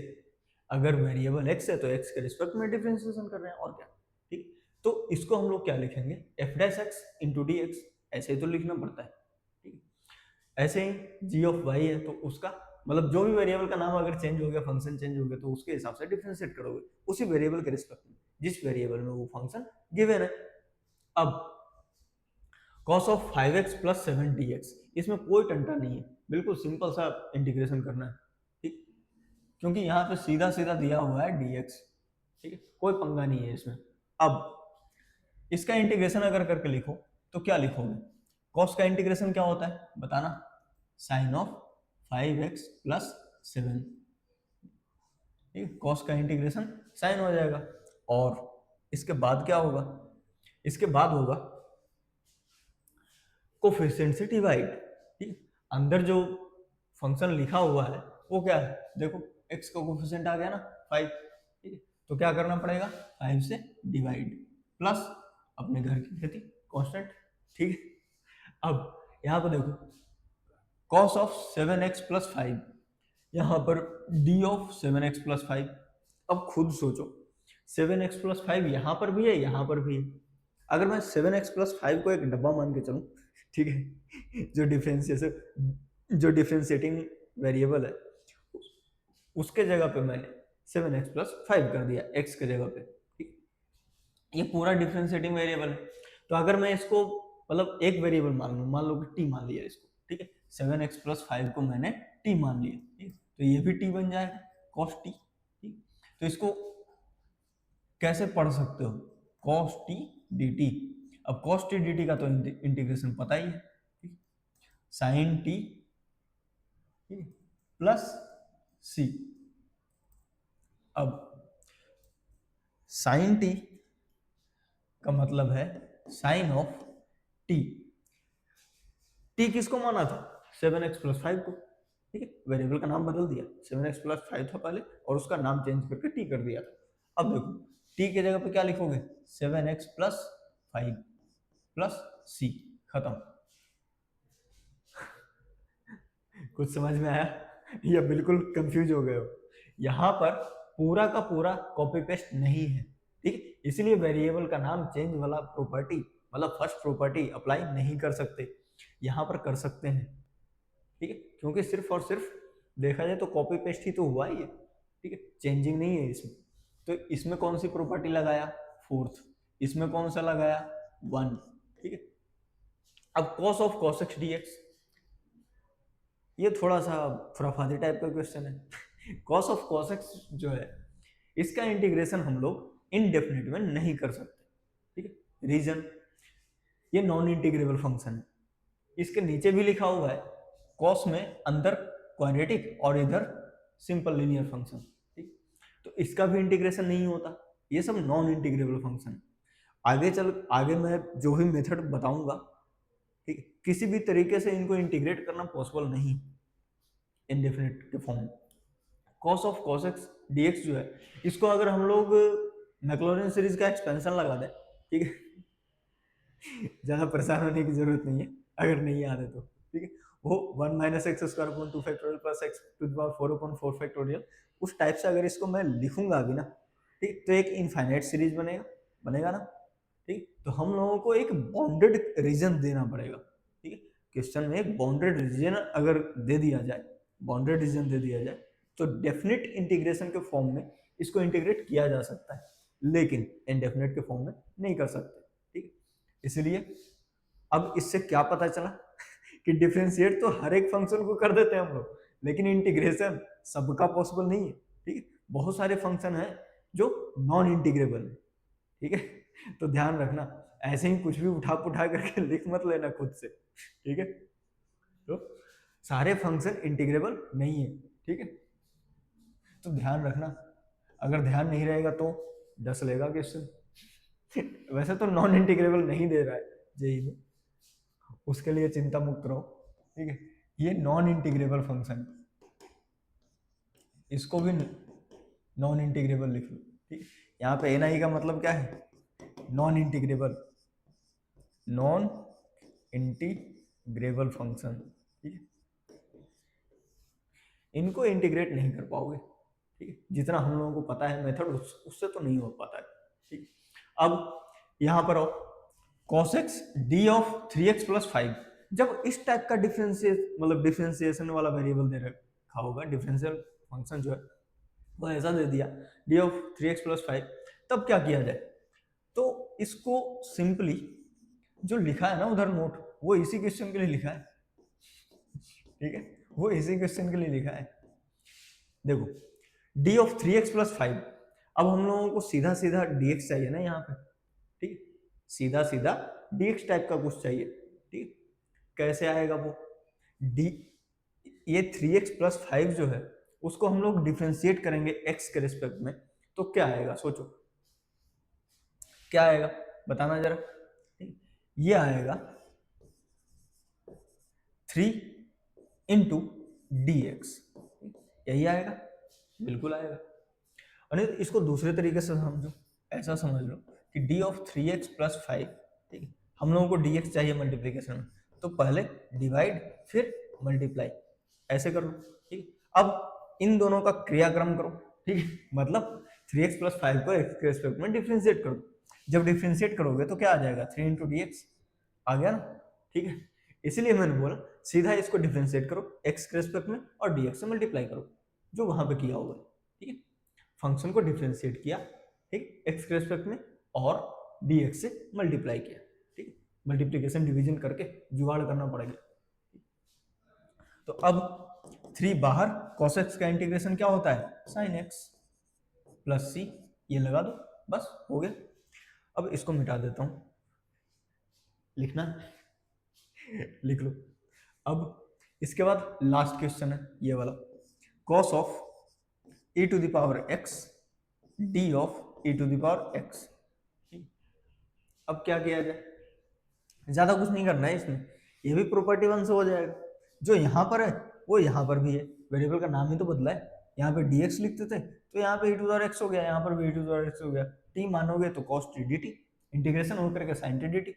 अगर वेरिएबल x है तो x के रिस्पेक्ट में डिफरेंशिएशन कर रहे हैं, और क्या, ठीक। तो इसको हम लोग क्या लिखेंगे, F dash x into d x, ऐसे ही तो लिखना पड़ता है, ठीक। ऐसे ही जी ऑफ वाई है तो उसका मतलब जो भी वेरिएबल का नाम अगर चेंज हो गया, फंक्शन चेंज हो गया, तो उसके हिसाब से डिफरेंशिएट करोगे उसी वेरिएबल के रिस्पेक्ट में जिस वेरिएबल में वो फंक्शन गिवन है। अब cos of 5x plus 7 dx, इसमें कोई टंटा नहीं है, बिल्कुल सिंपल सा इंटीग्रेशन करना है, ठीक, क्योंकि यहाँ पे सीधा सीधा दिया हुआ है dx, ठीक है, कोई पंगा नहीं है इसमें। अब इसका इंटीग्रेशन अगर करके लिखो तो क्या लिखोगे, cos का इंटीग्रेशन क्या होता है बताना, साइन ऑफ 5x प्लस 7, ठीक है, cos का इंटीग्रेशन साइन हो जाएगा। और इसके बाद क्या होगा, इसके बाद होगा कोफिशिएंट से डिवाइड, ठीक, अंदर जो फंक्शन लिखा हुआ है वो क्या है, देखो x का कोफिशिएंट आ गया ना 5, ठीक है, तो क्या करना पड़ेगा, 5 से डिवाइड प्लस अपने घर की खेती कांस्टेंट, ठीक है। अब यहाँ पर देखो cos ऑफ 7x प्लस 5, यहाँ पर d ऑफ 7x प्लस 5। अब खुद सोचो 7x प्लस 5 यहाँ पर भी है, यहाँ पर भी है। अगर मैं 7x प्लस 5 को एक डब्बा मान के चलूं, ठीक है, जो डिफरेंशिएटिंग वेरिएबल है उसके जगह पे मैंने 7x प्लस 5 कर दिया x के जगह पे, ठीक, ये पूरा डिफरेंशिएटिंग वेरिएबल है। तो अगर मैं इसको मतलब एक वेरिएबल मान लूँ, मान लो कि t मान लिया इसको, ठीक है, 7x प्लस 5 को मैंने t मान लिया, ठीक, तो ये भी t बन जाएगा cos t, ठीक। तो इसको कैसे पढ़ सकते हो, cos t dt। अब cos t dt का तो इंटीग्रेशन पता ही है, ठीक, sin t प्लस c। अब sin t का मतलब है साइन ऑफ t, t किसको माना था, 7x प्लस 5 को, ठीक है, वेरिएबल का नाम बदल दिया, 7x प्लस 5 था पहले और उसका नाम चेंज करके t कर दिया था। अब देखो t के जगह पे क्या लिखोगे, 7x प्लस 5 प्लस c, खत्म। कुछ समझ में आया या बिल्कुल कंफ्यूज हो गए हो, यहाँ पर पूरा का पूरा कॉपी पेस्ट नहीं है, ठीक, इसलिए वेरिएबल का नाम चेंज वाला प्रॉपर्टी मतलब फर्स्ट प्रॉपर्टी अप्लाई नहीं कर सकते, यहाँ पर कर सकते हैं, ठीक है, क्योंकि सिर्फ और सिर्फ देखा जाए तो कॉपी पेस्ट ही तो हुआ ही है, ठीक है, चेंजिंग नहीं है इसमें। तो इसमें कौन सी प्रॉपर्टी लगाया, फोर्थ, इसमें कौन सा लगाया 1, ठीक है। अब cos of cos x dx, ये थोड़ा सा खुराफाती टाइप का क्वेश्चन है, कॉस ऑफ कॉस एक्स जो है इसका इंटीग्रेशन हम लोग इनडेफिनिट में नहीं कर सकते, ठीक है। रीजन, ये नॉन इंटीग्रेबल फंक्शन है। इसके नीचे भी लिखा हुआ है कॉस में अंदर क्वाड्रेटिक और इधर सिंपल लीनियर फंक्शन, ठीक। तो इसका भी इंटीग्रेशन नहीं होता, ये सब नॉन इंटीग्रेबल फंक्शन। आगे मैं जो भी मेथड बताऊंगा, ठीक, किसी भी तरीके से इनको इंटीग्रेट करना पॉसिबल नहीं इनडेफिनिट के फॉर्म में। Cos of cos x d x जो है, इसको अगर हम लोग मैक्लॉरिन सीरीज का एक्सपेंशन लगा दें, ठीक है, ज़्यादा परेशान होने की जरूरत नहीं है अगर नहीं याद है तो, ठीक है। वो 1 minus x square upon 2 factorial plus x to the power 4 upon 4 factorial, उस टाइप से अगर इसको मैं लिखूंगा अभी ना, ठीक, तो एक इनफाइनाइट सीरीज बनेगा, बनेगा ना, ठीक। तो हम लोगों को एक बाउंडेड रीजन देना पड़ेगा, ठीक है। क्वेश्चन में एक बाउंडेड रीजन अगर दे दिया जाए, बाउंडेड रीजन दे दिया जाए, तो डेफिनेट इंटीग्रेशन के फॉर्म में इसको इंटीग्रेट किया जा सकता है, लेकिन इनडेफिनेट के फॉर्म में नहीं कर सकते, ठीक। इसलिए अब इससे क्या पता चला कि डिफरेंशिएट तो हर एक फंक्शन को कर देते हैं हम लोग, लेकिन इंटीग्रेशन सबका पॉसिबल नहीं है, ठीक है। बहुत सारे फंक्शन हैं जो नॉन इंटीग्रेबल है, ठीक है। तो ध्यान रखना, ऐसे ही कुछ भी उठा पुठा करके लिख मत लेना खुद से, ठीक है। तो सारे फंक्शन इंटीग्रेबल नहीं है, ठीक है। तो ध्यान रखना, अगर ध्यान नहीं रहेगा तो डस लेगा क्वेश्चन। वैसे तो नॉन इंटीग्रेबल नहीं दे रहा है जेई में, उसके लिए चिंता मुक्त रहो, ठीक है। ये नॉन इंटीग्रेबल फंक्शन, इसको भी नॉन इंटीग्रेबल लिख लो, ठीक है। यहाँ पे एन आई का मतलब क्या है, non integrable, non integrable function, ठीक है। इनको इंटीग्रेट नहीं कर पाओगे, ठीक है। जितना हम लोगों को पता है मेथड उससे तो नहीं हो पाता है, ठीक। अब यहां पर आओ, cos x d of 3x plus 5, जब इस टाइप का डिफरेंशिएट मतलब डिफरेंशिएशन वाला वेरिएबल दे रखा होगा, डिफरेंशियल फंक्शन जो है वो ऐसा दे दिया d ऑफ 3x प्लस 5, तब क्या किया जाए, तो इसको सिंपली जो लिखा है ना उधर नोट, वो इसी क्वेश्चन के लिए लिखा है, ठीक है, वो इसी क्वेश्चन के लिए लिखा है। देखो d ऑफ 3x प्लस 5, अब हम लोगों को सीधा सीधा dx चाहिए ना यहाँ पे, ठीक, सीधा सीधा dx टाइप का कुछ चाहिए, ठीक। कैसे आएगा वो d, ये 3x प्लस 5 जो है उसको हम लोग डिफ्रेंशिएट करेंगे x के रिस्पेक्ट में, तो क्या आएगा, सोचो क्या आएगा, बताना जरा। ये आएगा 3 इंटू डी एक्स, यही आएगा, बिल्कुल आएगा। और इसको दूसरे तरीके से समझो, ऐसा समझ लो कि d ऑफ 3x प्लस 5, ठीक है, हम लोगों को dx चाहिए मल्टीप्लीकेशन में, तो पहले डिवाइड फिर मल्टीप्लाई, ऐसे करो, ठीक। अब इन दोनों का क्रियाक्रम करो, ठीक है, मतलब 3x प्लस 5 को x के रिस्पेक्ट में डिफ्रेंशिएट करो। जब डिफ्रेंशिएट करोगे तो क्या आ जाएगा, 3 इंटू डी एक्स आ गया ना, ठीक है। इसलिए मैंने बोला सीधा इसको डिफ्रेंशिएट करो x के रिस्पेक्ट में और dx से मल्टीप्लाई करो, जो वहां पे किया होगा, ठीक है। फंक्शन को डिफ्रेंशिएट किया, ठीक, x के रिस्पेक्ट में और dx से मल्टीप्लाई किया, ठीक, मल्टीप्लिकेशन डिवीजन करके जुगाड़ करना पड़ेगा। तो अब 3 बाहर, cos x का इंटीग्रेशन क्या होता है, sin x प्लस c, ये लगा दो, बस हो गया। अब इसको मिटा देता हूं, लिखना लिख लो। अब इसके बाद लास्ट क्वेश्चन है ये वाला, cos of e to the power x d of e to the power x। अब क्या किया जाए, ज्यादा कुछ नहीं करना है इसमें, ये भी प्रॉपर्टी वन से हो जाएगा, जो यहाँ पर है वो यहाँ पर भी है, वेरिएबल का नाम ही तो बदला है, यहाँ पे dx लिखते थे तो यहाँ पे e टू द x हो गया, यहाँ पर भी e टू द x हो गया, t मानोगे तो cos t dt, इंटीग्रेशन होकर के sin t dt,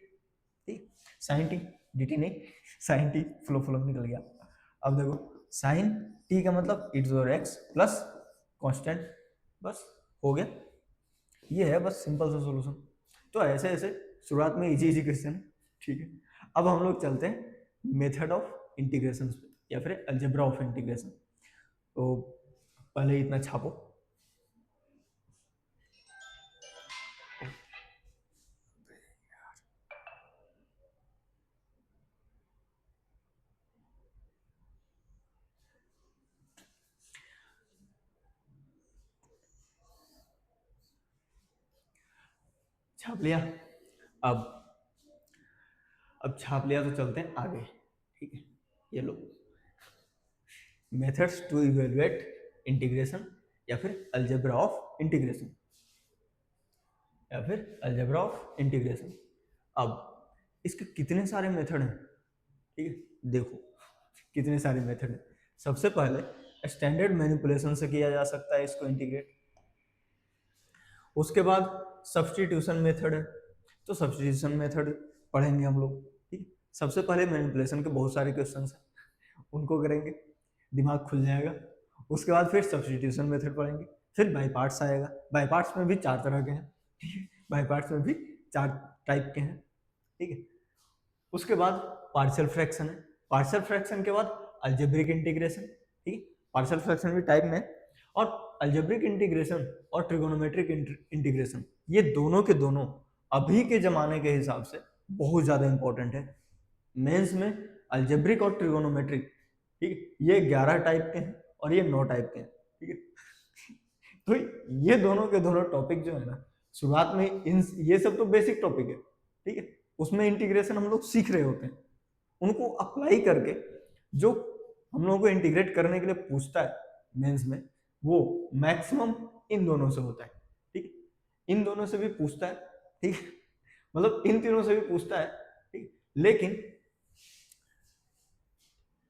ठीक, sin t dt नहीं sin t फ्लो फ्लो निकल गया। अब देखो sin t का मतलब e to the x plus constant, बस हो गया, ये है बस सिंपल सा सॉल्यूशन। तो ऐसे ऐसे शुरुआत में इजी इजी क्वेश्चन, ठीक है। अब हम लोग चलते हैं मेथड ऑफ इंटीग्रेशन पे या फिर अलजेब्रा ऑफ इंटीग्रेशन। तो पहले इतना छापो, छाप लिया। अब छाप लिया तो चलते हैं आगे, ठीक है। ये लो, मेथड्स टू इवेलुएट इंटीग्रेशन या फिर अलजेब्रा ऑफ इंटीग्रेशन, या फिर अलजेब्रा ऑफ इंटीग्रेशन। अब इसके कितने सारे मेथड हैं, ठीक है। देखो कितने सारे मेथड हैं। सबसे पहले स्टैंडर्ड मैनिपुलेशन से किया जा सकता है इसको इंटीग्रेट। उसके बाद सब्स्टिट्यूशन मेथड है, तो सब्स्टिट्यूशन मेथड पढ़ेंगे हम लोग, ठीक है। सबसे पहले मैनिपुलेशन के बहुत सारे क्वेश्चन हैं, उनको करेंगे, दिमाग खुल जाएगा। उसके बाद फिर सब्स्टिट्यूशन मेथड पढ़ेंगे, फिर बाई पार्ट्स आएगा। बाई पार्ट्स में भी 4 तरह के हैं, ठीक है। बाई पार्ट्स में भी 4 टाइप के हैं, ठीक है। उसके बाद पार्शियल फ्रैक्शन है, पार्शियल फ्रैक्शन के बाद अलजेब्रिक इंटीग्रेशन, ठीक है। पार्शियल फ्रैक्शन भी टाइप में, और अलजेब्रिक इंटीग्रेशन और ट्रिगोनोमेट्रिक इंटीग्रेशन, ये दोनों के दोनों अभी के जमाने के हिसाब से बहुत ज्यादा इंपॉर्टेंट है। मेंस में अलजेब्रिक और ट्रिगोनोमेट्रिक, ठीक है, ये 11 टाइप के हैं और ये 9 टाइप के हैं, ठीक है। तो ये दोनों के दोनों टॉपिक जो है ना, शुरुआत में ये सब तो बेसिक टॉपिक है, ठीक है। उसमें इंटीग्रेशन हम लोग सीख रहे होते हैं, उनको अप्लाई करके जो हम लोगों को इंटीग्रेट करने के लिए पूछता है मेंस में, वो मैक्सिमम इन दोनों से होता है, ठीक है। इन दोनों से भी पूछता है, ठीक है, मतलब इन तीनों से भी पूछता है, ठीक। लेकिन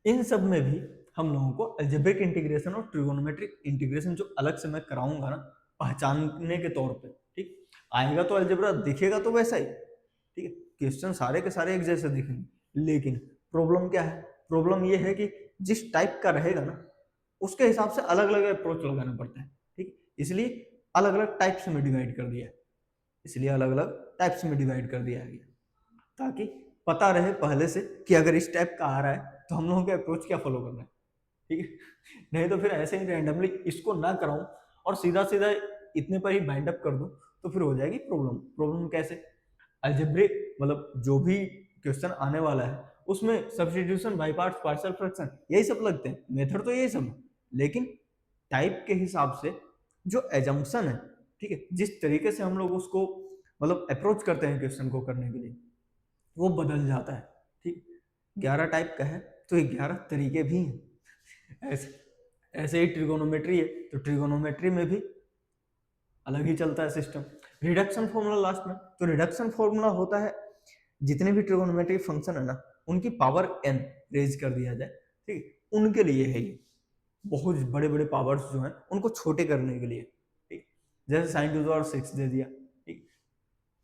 इन सब में भी हम लोगों को अलजेब्रिक इंटीग्रेशन और ट्रिगोनोमेट्रिक इंटीग्रेशन जो अलग से मैं कराऊंगा ना, पहचानने के तौर पे, ठीक। आएगा तो अलजेब्रा दिखेगा तो वैसा ही, ठीक है। क्वेश्चन सारे के सारे एक जैसे दिखेंगे, लेकिन प्रॉब्लम क्या है, प्रॉब्लम ये है कि जिस टाइप का रहेगा ना, उसके हिसाब से अलग अलग अप्रोच लगाना पड़ता है, ठीक। इसलिए अलग अलग टाइप्स में डिवाइड कर दिया है, इसलिए अलग अलग टाइप्स में डिवाइड कर दिया गया, ताकि पता रहे पहले से कि अगर इस टाइप का आ रहा है तो हम लोगों के अप्रोच क्या फॉलो करना है, ठीक है। नहीं तो फिर ऐसे ही रैंडमली इसको ना कराऊं और सीधा सीधा इतने पर ही बाइंड अप कर दूं, तो फिर हो जाएगी प्रॉब्लम। प्रॉब्लम कैसे, अलजेब्रिक मतलब जो भी क्वेश्चन आने वाला है उसमें substitution, by parts, partial fraction, यही सब लगते हैं, मेथड तो यही सब है, लेकिन टाइप के हिसाब से जो एजम्पशन है, ठीक है, जिस तरीके से हम लोग उसको मतलब अप्रोच करते हैं क्वेश्चन को करने के लिए, वो बदल जाता है, ठीक। 11 टाइप का है तो 11 तरीके भी हैं। ऐसे ही ट्रिगोनोमेट्री है तो ट्रिगोनोमेट्री में भी अलग ही चलता है सिस्टम। रिडक्शन फॉर्मूला लास्ट में, तो रिडक्शन फॉर्मूला होता है जितने भी ट्रिगोनोमेट्रिक फंक्शन है ना, उनकी पावर n रेज कर दिया जाए, ठीक, उनके लिए है ये। बहुत बड़े बड़े पावर्स जो हैं उनको छोटे करने के लिए, ठीक। जैसे साइन टू द पावर 6 दे दिया, ठीक।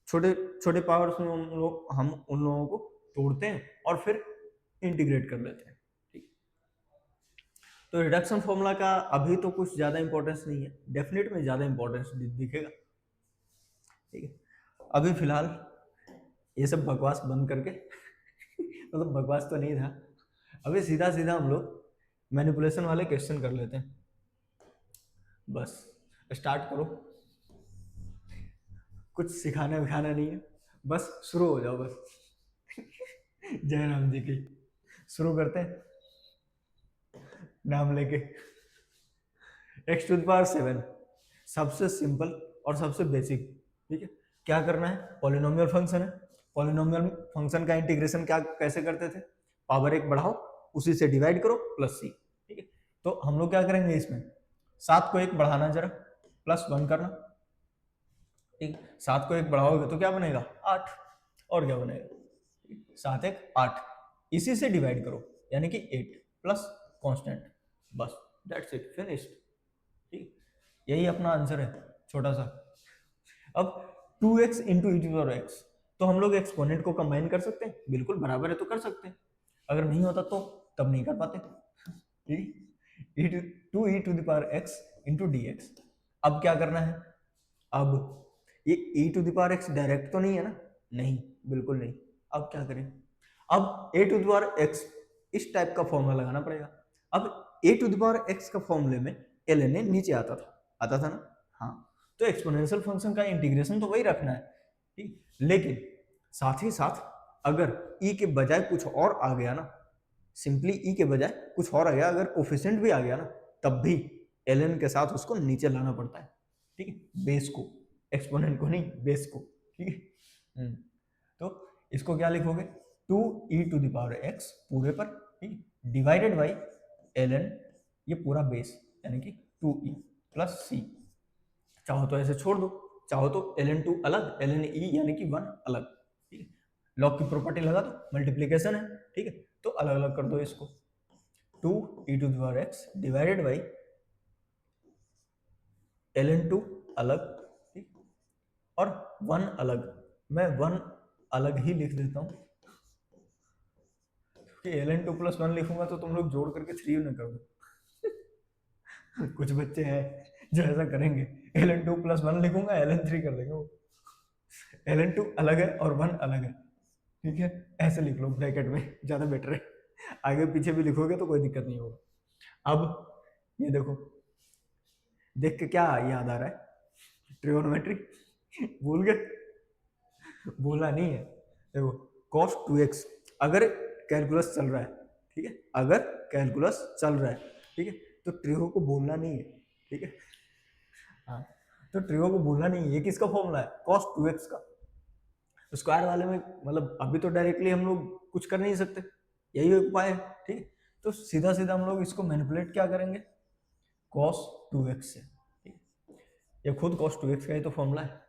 छोटे छोटे पावर्स में हम उन लोगों को तोड़ते हैं और फिर इंटीग्रेट कर लेते हैं, ठीक। तो रिडक्शन फॉर्मूला का अभी तो कुछ ज्यादा इंपॉर्टेंस नहीं है, डेफिनेट में ज्यादा इंपॉर्टेंस दिखेगा, ठीक है। अभी फिलहाल ये सब बकवास बंद करके मतलब बकवास तो नहीं था, अभी सीधा सीधा हम लोग मैनिपुलेशन वाले क्वेश्चन कर लेते हैं। बस स्टार्ट करो, कुछ सिखाना विखाना नहीं है, बस शुरू हो जाओ बस। जय राम जी की। शुरू करते हैं नाम लेके। x टू द पावर 7 सबसे सिंपल और सबसे बेसिक, ठीक है। क्या करना है, पॉलिनोमियल फंक्शन है, पॉलिनोमियल फंक्शन का इंटीग्रेशन क्या कैसे करते थे, पावर 1 बढ़ाओ, उसी से डिवाइड करो प्लस सी, ठीक है। तो हम लोग क्या करेंगे इसमें, 7 को 1 बढ़ाना जरा, प्लस 1 करना, ठीक। 7 को 1 बढ़ाओगे तो क्या बनेगा 8, और क्या बनेगा 7 1 8, इसी से डिवाइड करो यानी कि 8 प्लस कांस्टेंट, बस दैट्स इट, फिनिश्ड, ठीक। यही अपना आंसर है छोटा सा। अब 2x into e to power x, तो हम लोग एक्सपोनेंट को कंबाइन कर सकते हैं, बिल्कुल बराबर है तो कर सकते हैं, अगर नहीं होता तो तब नहीं कर पाते, ठीक। 2 e to the power x into d x. अब क्या करना है, अब ये e to the power x direct तो नहीं है ना, नहीं बिल्कुल नहीं। अब क्या करें, अब a to the power x इस टाइप का फॉर्मूला लगाना पड़ेगा। अब a to the power x का फॉर्मूले में ln नीचे आता था ना, हाँ, तो एक्सपोनेंशियल फंक्शन का इंटीग्रेशन तो वही रखना है, ठीक। लेकिन साथ ही साथ अगर e के बजाय कुछ और आ गया ना, सिंपली e के बजाय कुछ और आ गया, अगर कोफिशिएंट भी आ गया ना, तब भी ln के साथ उसको नीचे लाना पड़ता है, ठीक है, बेस को, एक्सपोनेंट को नहीं, बेस को, ठीक है। तो इसको क्या लिखोगे, 2e⁻x पूरे पर, ठीक, डिवाइडेड बाई ln, ये पूरा बेस यानी कि 2e प्लस c। चाहो तो ऐसे छोड़ दो, चाहो तो ln2 अलग ln e यानी कि 1 अलग, ठीक है। लॉग की प्रॉपर्टी लगा दो, मल्टीप्लीकेशन है, ठीक है, तो अलग अलग कर दो इसको। 2e⁻x डिवाइडेड बाई ln2 अलग, ठीक, और 1 अलग। मैं 1 अलग ही लिख देता हूँ, क्योंकि ln2 प्लस 1 लिखूंगा तो तुम लोग जोड़ करके 3 न कर दो। कुछ बच्चे हैं जो ऐसा करेंगे, ln2 प्लस 1 लिखूंगा ln3 कर देंगे वो। ln2 अलग है और 1 अलग है, ठीक है, ऐसे लिख लो ब्रैकेट में, ज्यादा बेटर है। आगे पीछे भी लिखोगे तो कोई दिक्कत नहीं होगा। अब ये देखो, देख के क्या याद आ रहा है, ट्रिगोनोमेट्री भूल गए? भूलना नहीं है। देखो cos 2x, अगर कैलकुलस चल रहा है, ठीक है, अगर कैलकुलस चल रहा है, ठीक है, तो ट्रिगो को भूलना नहीं है, ठीक है। हाँ, तो ट्रिगो को भूलना नहीं है। ये किसका फॉर्मूला है? cos 2x का। स्क्वायर वाले में मतलब अभी तो डायरेक्टली हम लोग कुछ कर नहीं सकते, यही उपाय है, ठीक है। तो सीधा सीधा हम लोग इसको मैनिपुलेट क्या करेंगे, cos 2x से, ठीक है। ये खुद cos 2x का ही तो फॉर्मूला है।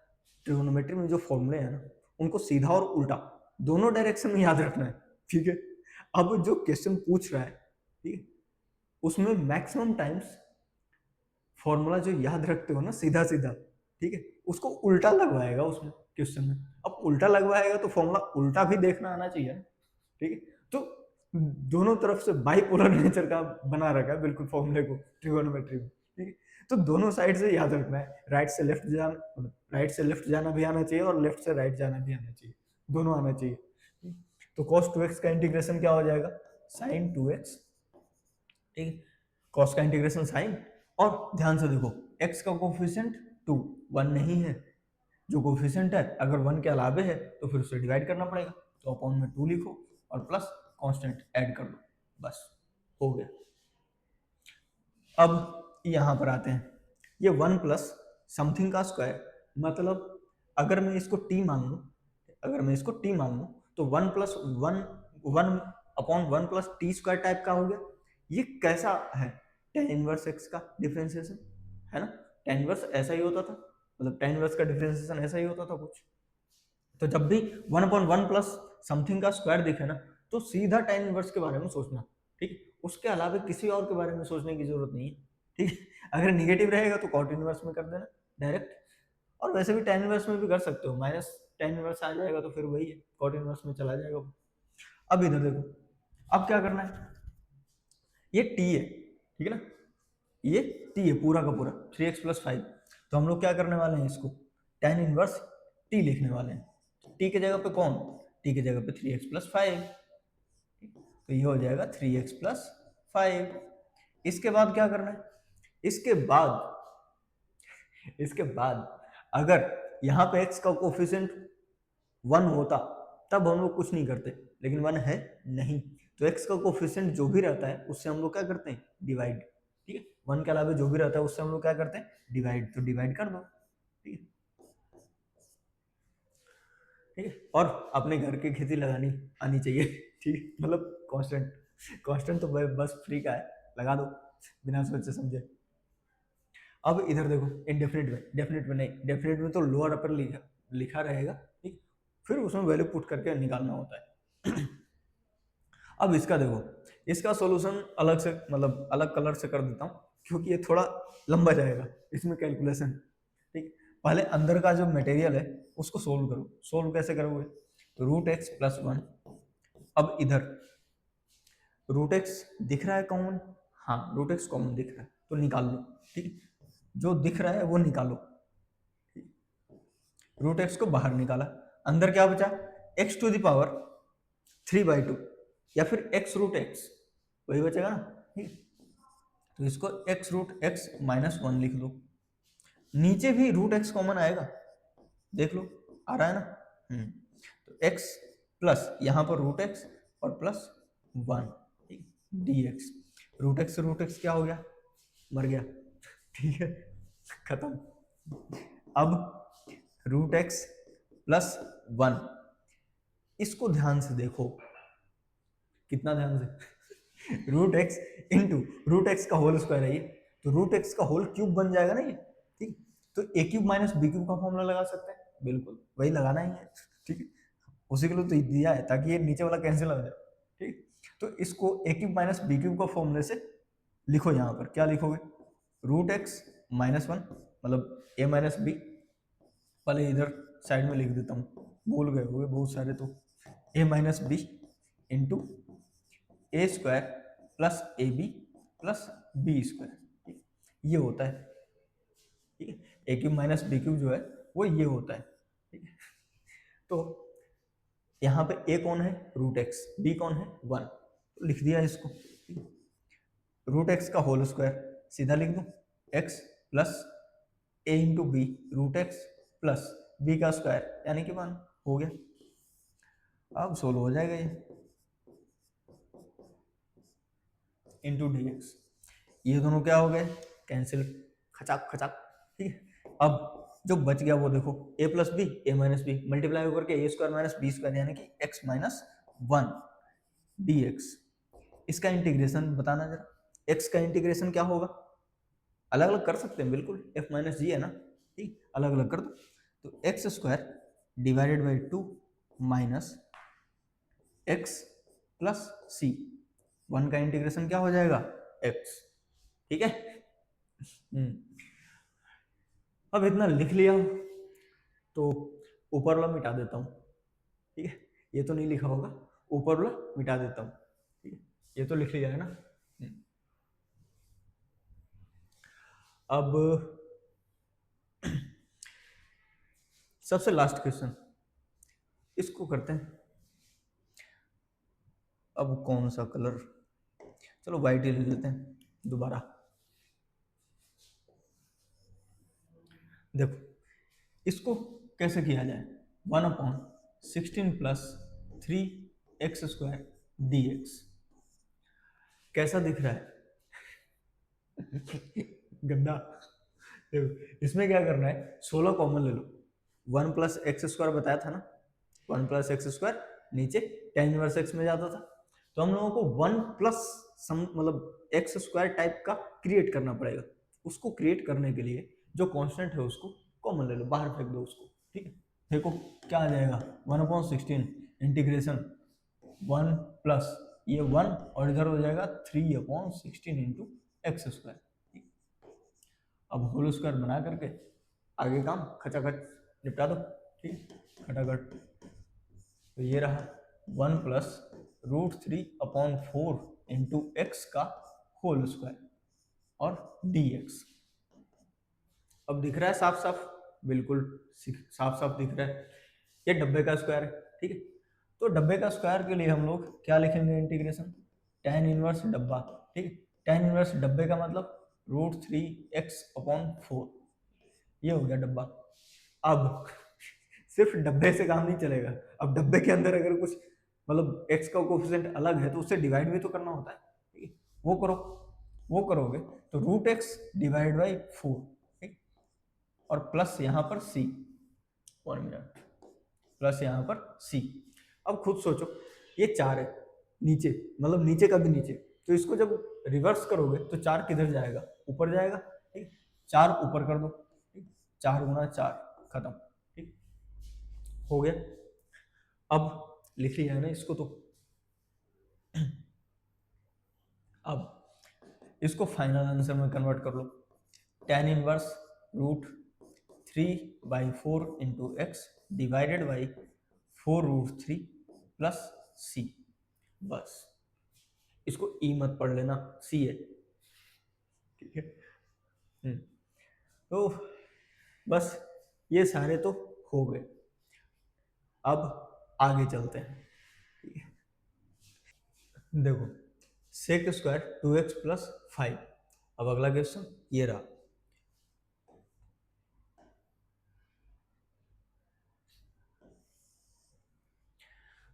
ट्रिगोनोमेट्री में जो फॉर्मूले हैं ना, उनको सीधा और उल्टा दोनों डायरेक्शन में याद रखना है, ठीक है। अब जो क्वेश्चन पूछ रहा है, ठीक है, उसमें मैक्सिमम टाइम्स फॉर्मूला जो याद रखते हो ना सीधा सीधा, ठीक है, उसको उल्टा लगवाएगा उसमें क्वेश्चन में। अब उल्टा लगवाएगा तो फॉर्मूला उल्टा भी देखना आना चाहिए, ठीक है। तो दोनों तरफ से बाइपोलर नेचर का बना रखा है बिल्कुल फॉर्मूले को ट्रिगोनोमेट्री में, ठीक है। तो दोनों साइड से याद रखना है, राइट से लेफ्ट जाना, राइट से लेफ्ट जाना भी आना चाहिए और लेफ्ट से राइट जाना भी आना चाहिए, दोनों आना चाहिए। तो cos 2x का इंटीग्रेशन क्या हो जाएगा, sin 2x, ठीक है, cos का इंटीग्रेशन sin। और ध्यान से देखो, x का कोफिशिएंट 2, 1 नहीं है, जो कोफिशिएंट है अगर 1 के अलावे है तो फिर उसे डिवाइड करना पड़ेगा, तो अपॉन में 2 लिखो और प्लस कांस्टेंट ऐड कर दो, बस हो गया। अब यहां पर आते हैं, ये 1 प्लस समथिंग का स्क्वायर, मतलब अगर मैं इसको t मान लूं, अगर मैं इसको t मान लूं तो 1 plus 1 1 upon 1 plus T square type का हो गया। ये कैसा है, tan इनवर्स x का डिफरेंशिएशन है ना, tan इनवर्स ऐसा ही होता था, मतलब tan इनवर्स का डिफरेंशिएशन ऐसा ही होता था कुछ। तो जब भी 1/1 प्लस समथिंग का स्क्वायर दिखे ना, तो सीधा tan इनवर्स के बारे में सोचना, ठीक है, उसके अलावा किसी और के बारे में सोचने की जरूरत नहीं है, ठीक है। अगर निगेटिव रहेगा तो cot इनवर्स में कर देना डायरेक्ट, और वैसे भी tan इनवर्स में भी कर सकते हो, माइनस tan इनवर्स आ जाएगा तो फिर वही है, cot इनवर्स में चला जाएगा। अब इधर देखो, अब क्या करना है, ये t है, ठीक है ना, ये t है पूरा का पूरा 3x + 5, तो हम लोग क्या करने वाले हैं, इसको tan इनवर्स t लिखने वाले हैं। t की जगह पे कौन, t की जगह पे 3x + 5, तो ये हो जाएगा 3x + 5। इसके बाद क्या करना है, इसके बाद अगर यहाँ पे x का कोफिशिएंट 1 होता तब हम लोग कुछ नहीं करते, लेकिन 1 है नहीं, तो x का कोफिशिएंट जो भी रहता है उससे हम लोग क्या करते हैं, डिवाइड, ठीक है। 1 के अलावा जो भी रहता है उससे हम लोग क्या करते हैं, डिवाइड, तो डिवाइड कर दो, ठीक है, ठीक है। और अपने घर की खेती लगानी आनी चाहिए, ठीक, मतलब कांस्टेंट, कांस्टेंट तो बस फ्री का है, लगा दो बिना सोचे समझे। अब इधर देखो, इनडेफिनिट में, डेफिनेट में नहीं, डेफिनेट में तो लोअर अपर लिखा रहेगा, ठीक, फिर उसमें वैल्यू पुट करके निकालना होता है। अब इसका देखो, इसका सॉल्यूशन अलग से, मतलब अलग कलर से कर देता हूँ, क्योंकि ये थोड़ा लंबा जाएगा इसमें कैलकुलेशन, ठीक। पहले अंदर का जो मटेरियल है उसको सोल्व करो, सोल्व कैसे करोगे, तो √x + 1। अब इधर √x दिख रहा है कॉमन, हाँ √x कॉमन दिख रहा है तो निकाल लो, ठीक, जो दिख रहा है वो निकालो, √x को बाहर निकाला, अंदर क्या बचा, x⁻³ या फिर x√x, वही बचेगा ना, ठीक। तो इसको x√x - 1 लिख लो, नीचे भी √x कॉमन आएगा, देख लो आ रहा है ना, तो x प्लस यहाँ पर √x और प्लस 1 dx, √x से √x क्या हो गया, मर गया, ठीक है, खत्म। अब √x प्लस 1। इसको ध्यान से देखो, कितना ध्यान से, root x into root x का होल स्क्वायर है ये, तो रूट एक्स का होल क्यूब बन जाएगा ना ये, ठीक। तो a cube minus b cube का फॉर्मूला लगा सकते हैं, बिल्कुल वही लगाना ही है, ठीक है। उसी के लिए तो दिया है, ताकि ये नीचे वाला कैंसिल हो जाए, ठीक। तो इसको ए क्यूब माइनस बी क्यूब का फॉर्मूले से लिखो, यहाँ पर क्या लिखोगे, रूट एक्स माइनस 1 मतलब ए माइनस बी, पहले इधर साइड में लिख देता हूँ, भूल गए होंगे बहुत सारे, तो a minus b into a square plus a b plus b square, ये होता है, ठीक है। A cube minus b cube जो है वो ये होता है, ठीक है। तो यहाँ पे ए कौन है, रूट एक्स, बी कौन है, 1, तो लिख दिया इसको, रूट एक्स का होल स्क्वायर सीधा लिख दूँ, x plus a into b root x plus b का स्क्वायर यानी कि 1, हो गया। अब सोल्व हो जाएगा ये, इंटू डी एक्स, ये दोनों क्या हो गए, कैंसिल, खचाक खचाक, ठीक है। अब जो बच गया वो देखो, ए प्लस बी ए माइनस बी मल्टीप्लाई होकर के ए स्क्वायर माइनस बी स्क्वायर यानी कि एक्स माइनस 1 डी एक्स। इसका इंटीग्रेशन बताना जरा, एक्स का इंटीग्रेशन क्या होगा, अलग अलग कर सकते हैं बिल्कुल, एफ माइनस जी है ना, ठीक, अलग अलग कर दो, तो x square divided by 2 minus x plus c, 1 का इंटीग्रेशन क्या हो जाएगा, एक्स, ठीक है। अब इतना लिख लिया, तो ऊपर वाला मिटा देता हूँ, ठीक है, ये तो नहीं लिखा होगा, ऊपर वाला मिटा देता हूँ, ठीक है, ये तो लिख लिया है ना। अब सबसे लास्ट क्वेश्चन, इसको करते हैं, अब कौन सा कलर, चलो वाइट ही ले लेते हैं दोबारा। देखो इसको कैसे किया जाए, 1/16 plus 3x square D x, कैसा दिख रहा है गंदा। देखो इसमें क्या करना है, 16 कॉमन ले लो, 1 प्लस एक्स स्क्वायर बताया था ना, 1 प्लस एक्स स्क्वायर नीचे tan इनवर्स एक्स में जाता था, तो हम लोगों को 1 प्लस सम मतलब एक्स स्क्वायर टाइप का क्रिएट करना पड़ेगा। उसको क्रिएट करने के लिए जो कांस्टेंट है उसको कॉमन ले लो, बाहर फेंक दो उसको, ठीक है। देखो क्या आ जाएगा, 1/16 इंटीग्रेशन 1 प्लस ये 1 और इधर हो जाएगा 3/16 इंटू एक्स स्क्वायर। अब होल स्क्वायर बना करके आगे काम खचाखच निपटा दो, ठीक है, खटाखट। तो ये रहा 1 प्लस √3/4 इंटू एक्स का होल स्क्वायर और डी एक्स। अब दिख रहा है साफ साफ, बिल्कुल साफ साफ दिख रहा है, ये डब्बे का स्क्वायर है, ठीक है। तो डब्बे का स्क्वायर के लिए हम लोग क्या लिखेंगे, इंटीग्रेशन tan इनवर्स डब्बा, ठीक है, tan इनवर्स डब्बे का मतलब √3x/4, ये हो गया डब्बा। अब सिर्फ डब्बे से काम नहीं चलेगा, अब डब्बे के अंदर अगर कुछ मतलब x का कोफिशिएंट अलग है तो उससे डिवाइड भी तो करना होता है, ठीक है, वो करो, वो करोगे तो √x डिवाइड बाई 4, ठीक, और प्लस यहाँ पर c, 1 मिनट, प्लस यहाँ पर c। अब खुद सोचो, ये 4 है नीचे, मतलब नीचे का भी नीचे, तो इसको जब रिवर्स करोगे तो 4 किधर जाएगा, ऊपर जाएगा, ठीक, 4 ऊपर कर दो, ठीक, 4 गुना 4 खत्म, ठीक, हो गया। अब लिख लिया है ना इसको, तो अब इसको फाइनल आंसर में कन्वर्ट कर लो, tan inverse √3/4 into x divided by 4√3 plus c, बस इसको ई मत पढ़ लेना, सी है, ठीक है। तो बस ये सारे तो हो गए, अब आगे चलते हैं, ठीक है। देखो सेक स्क्वायर 2x प्लस 5, अब अगला क्वेश्चन ये रहा,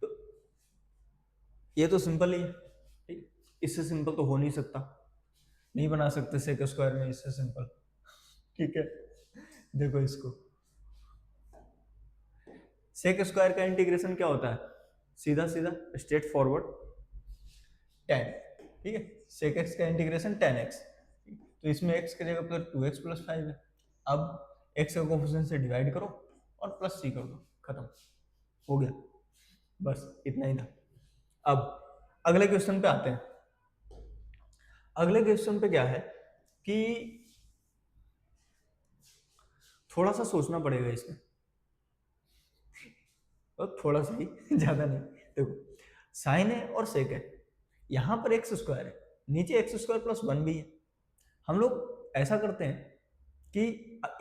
तो ये तो सिंपल ही है, ठीक, इससे सिंपल तो हो नहीं सकता, नहीं बना सकते सेक स्क्वायर में इससे सिंपल, ठीक है। देखो इसको सेक स्क्वायर का इंटीग्रेशन क्या होता है, सीधा सीधा स्ट्रेट फॉरवर्ड tan, ठीक है। सेक एक्स का इंटीग्रेशन tan x, तो इसमें x की जगह पर 2x + 5 है। अब x का कोफिशिएंट से डिवाइड करो और प्लस c कर दो, खत्म हो गया, बस इतना ही था। अब अगले क्वेश्चन पे आते हैं। अगले क्वेश्चन पे क्या है कि थोड़ा सा सोचना पड़ेगा इसमें, और थोड़ा सा ही, ज्यादा नहीं। देखो साइन है और सेक है, यहाँ पर एक्स स्क्वायर है, नीचे एक्स स्क्वायर प्लस 1 भी है। हम लोग ऐसा करते हैं कि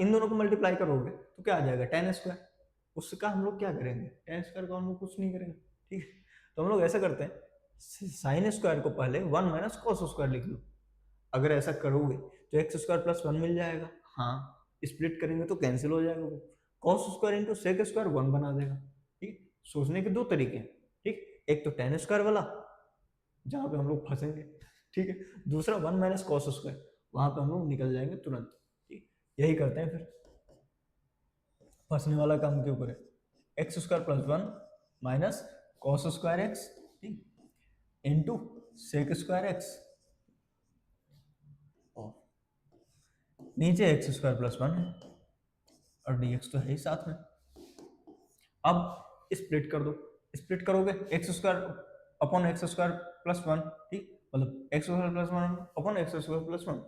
इन दोनों को मल्टीप्लाई करोगे तो क्या आ जाएगा, tan स्क्वायर। उसका हम लोग क्या करेंगे, tan स्क्वायर का हम लोग कुछ नहीं करेंगे, ठीक है। तो हम लोग ऐसा करते हैं, साइन स्क्वायर को पहले 1 माइनस कॉस स्क्वायर लिख लो। अगर ऐसा करोगे तो एक्स स्क्वायर प्लस 1 मिल जाएगा, हाँ स्प्लिट करेंगे तो कैंसिल हो जाएगा वो, cos square into sec square 1 बना देगा, ठीक। सोचने के दो तरीके हैं, ठीक। एक तो tan स्क्वायर वाला जहाँ पे हम लोग फंसेंगे, ठीक है। दूसरा 1 माइनस कॉस स्क्वायर, वहां पे हम लोग निकल जाएंगे तुरंत, ठीक। यही करते हैं फिर, फंसने वाला काम क्यों करें। X square plus 1 minus cos square x, ठीक, इंटू सेक स्क्वायर एक्स, नीचे एक्स स्क्वायर प्लस 1 है और dx तो है ही साथ में। अब स्प्लिट कर दो, स्प्लिट करोगे x square upon x square plus 1, ठीक, मतलब x square plus 1 upon x square plus 1,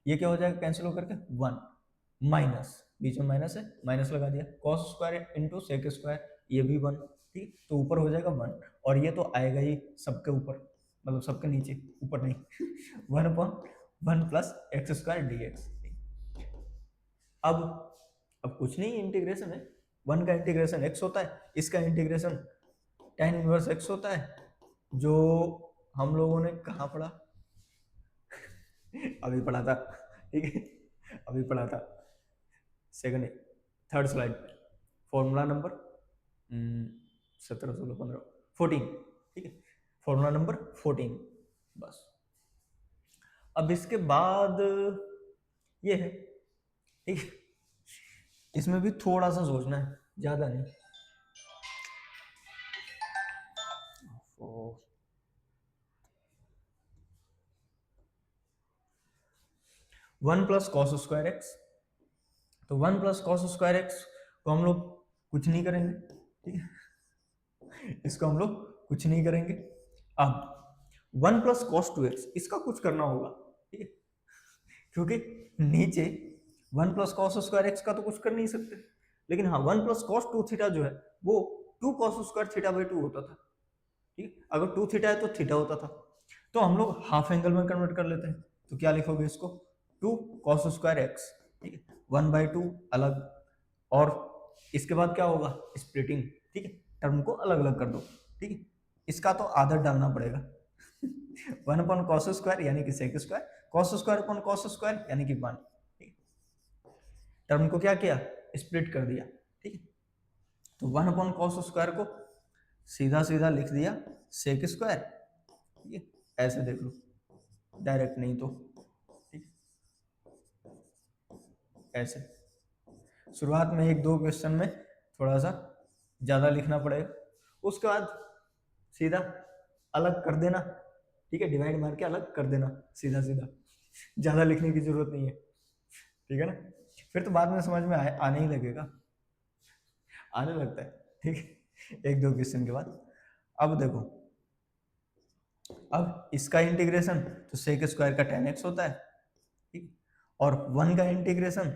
ये क्या हो जाएगा, कैंसिल होकर के 1 माइनस, बीच में माइनस है, माइनस लगा दिया, cos square into sec square, ये भी 1, ठीक, तो ऊपर हो जाएगा 1, और ये तो आएगा ही सबके ऊपर, मतलब सबके नीचे, ऊपर नहीं 1 upon 1 plus x square dx। अब कुछ नहीं, इंटीग्रेशन है, 1 का इंटीग्रेशन x होता है, इसका इंटीग्रेशन tan इनवर्स x होता है, जो हम लोगों ने कहाँ पढ़ा अभी पढ़ा था, ठीक है, अभी पढ़ा था सेकंड थर्ड स्लाइड पे, फॉर्मूला नंबर 17, 16, 15, 14, ठीक है, फॉर्मूला नंबर 14। बस अब इसके बाद ये है, ठीक है, इसमें भी थोड़ा सा सोचना है, ज्यादा नहीं। 1 प्लस कॉस स्क्वायर एक्स, तो 1 प्लस कॉस स्क्वायर एक्स को हम लोग कुछ नहीं करेंगे, ठीक है, इसको हम लोग कुछ नहीं करेंगे। अब 1 प्लस कॉस 2x, इसका कुछ करना होगा, ठीक है, क्योंकि नीचे 1 प्लस कॉस स्क्वायर एक्स का तो कुछ कर नहीं सकते, लेकिन हाँ 1 प्लस कॉस 2 थीटा जो है वो 2 कॉस स्क्वायर थीटा बाई 2 होता था, ठीक, अगर 2 थीटा है तो थीटा होता था, तो हम लोग हाफ एंगल में कन्वर्ट कर लेते हैं, तो क्या लिखोगे इसको, 2 कॉस स्क्वायर एक्स, ठीक है, 1/2 अलग, और इसके बाद क्या होगा, स्प्लिटिंग, ठीक है, टर्म को अलग अलग कर दो, ठीक है, इसका तो आदत डालना पड़ेगा 1 अपॉन कॉस स्क्वायर यानी कि sec square, cos square upon cos square यानी कि 1, ठीक, टर्म को क्या किया, स्प्लिट कर दिया, ठीक है, तो 1 अपॉन कॉस स्क्वायर को सीधा सीधा लिख दिया सेक स्क्वायर, ठीक है, ऐसे देख लो, डायरेक्ट नहीं तो, ठीक, ऐसे शुरुआत में 1-2 क्वेश्चन में थोड़ा सा ज्यादा लिखना पड़ेगा, उसके बाद सीधा अलग कर देना, ठीक है, डिवाइड मार के अलग कर देना, सीधा सीधा, ज्यादा लिखने की जरूरत नहीं है, ठीक है ना, फिर तो बाद में समझ में आने ही लगेगा, आने लगता है, ठीक है, 1-2 क्वेश्चन के बाद। अब देखो, अब इसका इंटीग्रेशन तो सेक स्क्वायर का tan x होता है, ठीक, और 1 का इंटीग्रेशन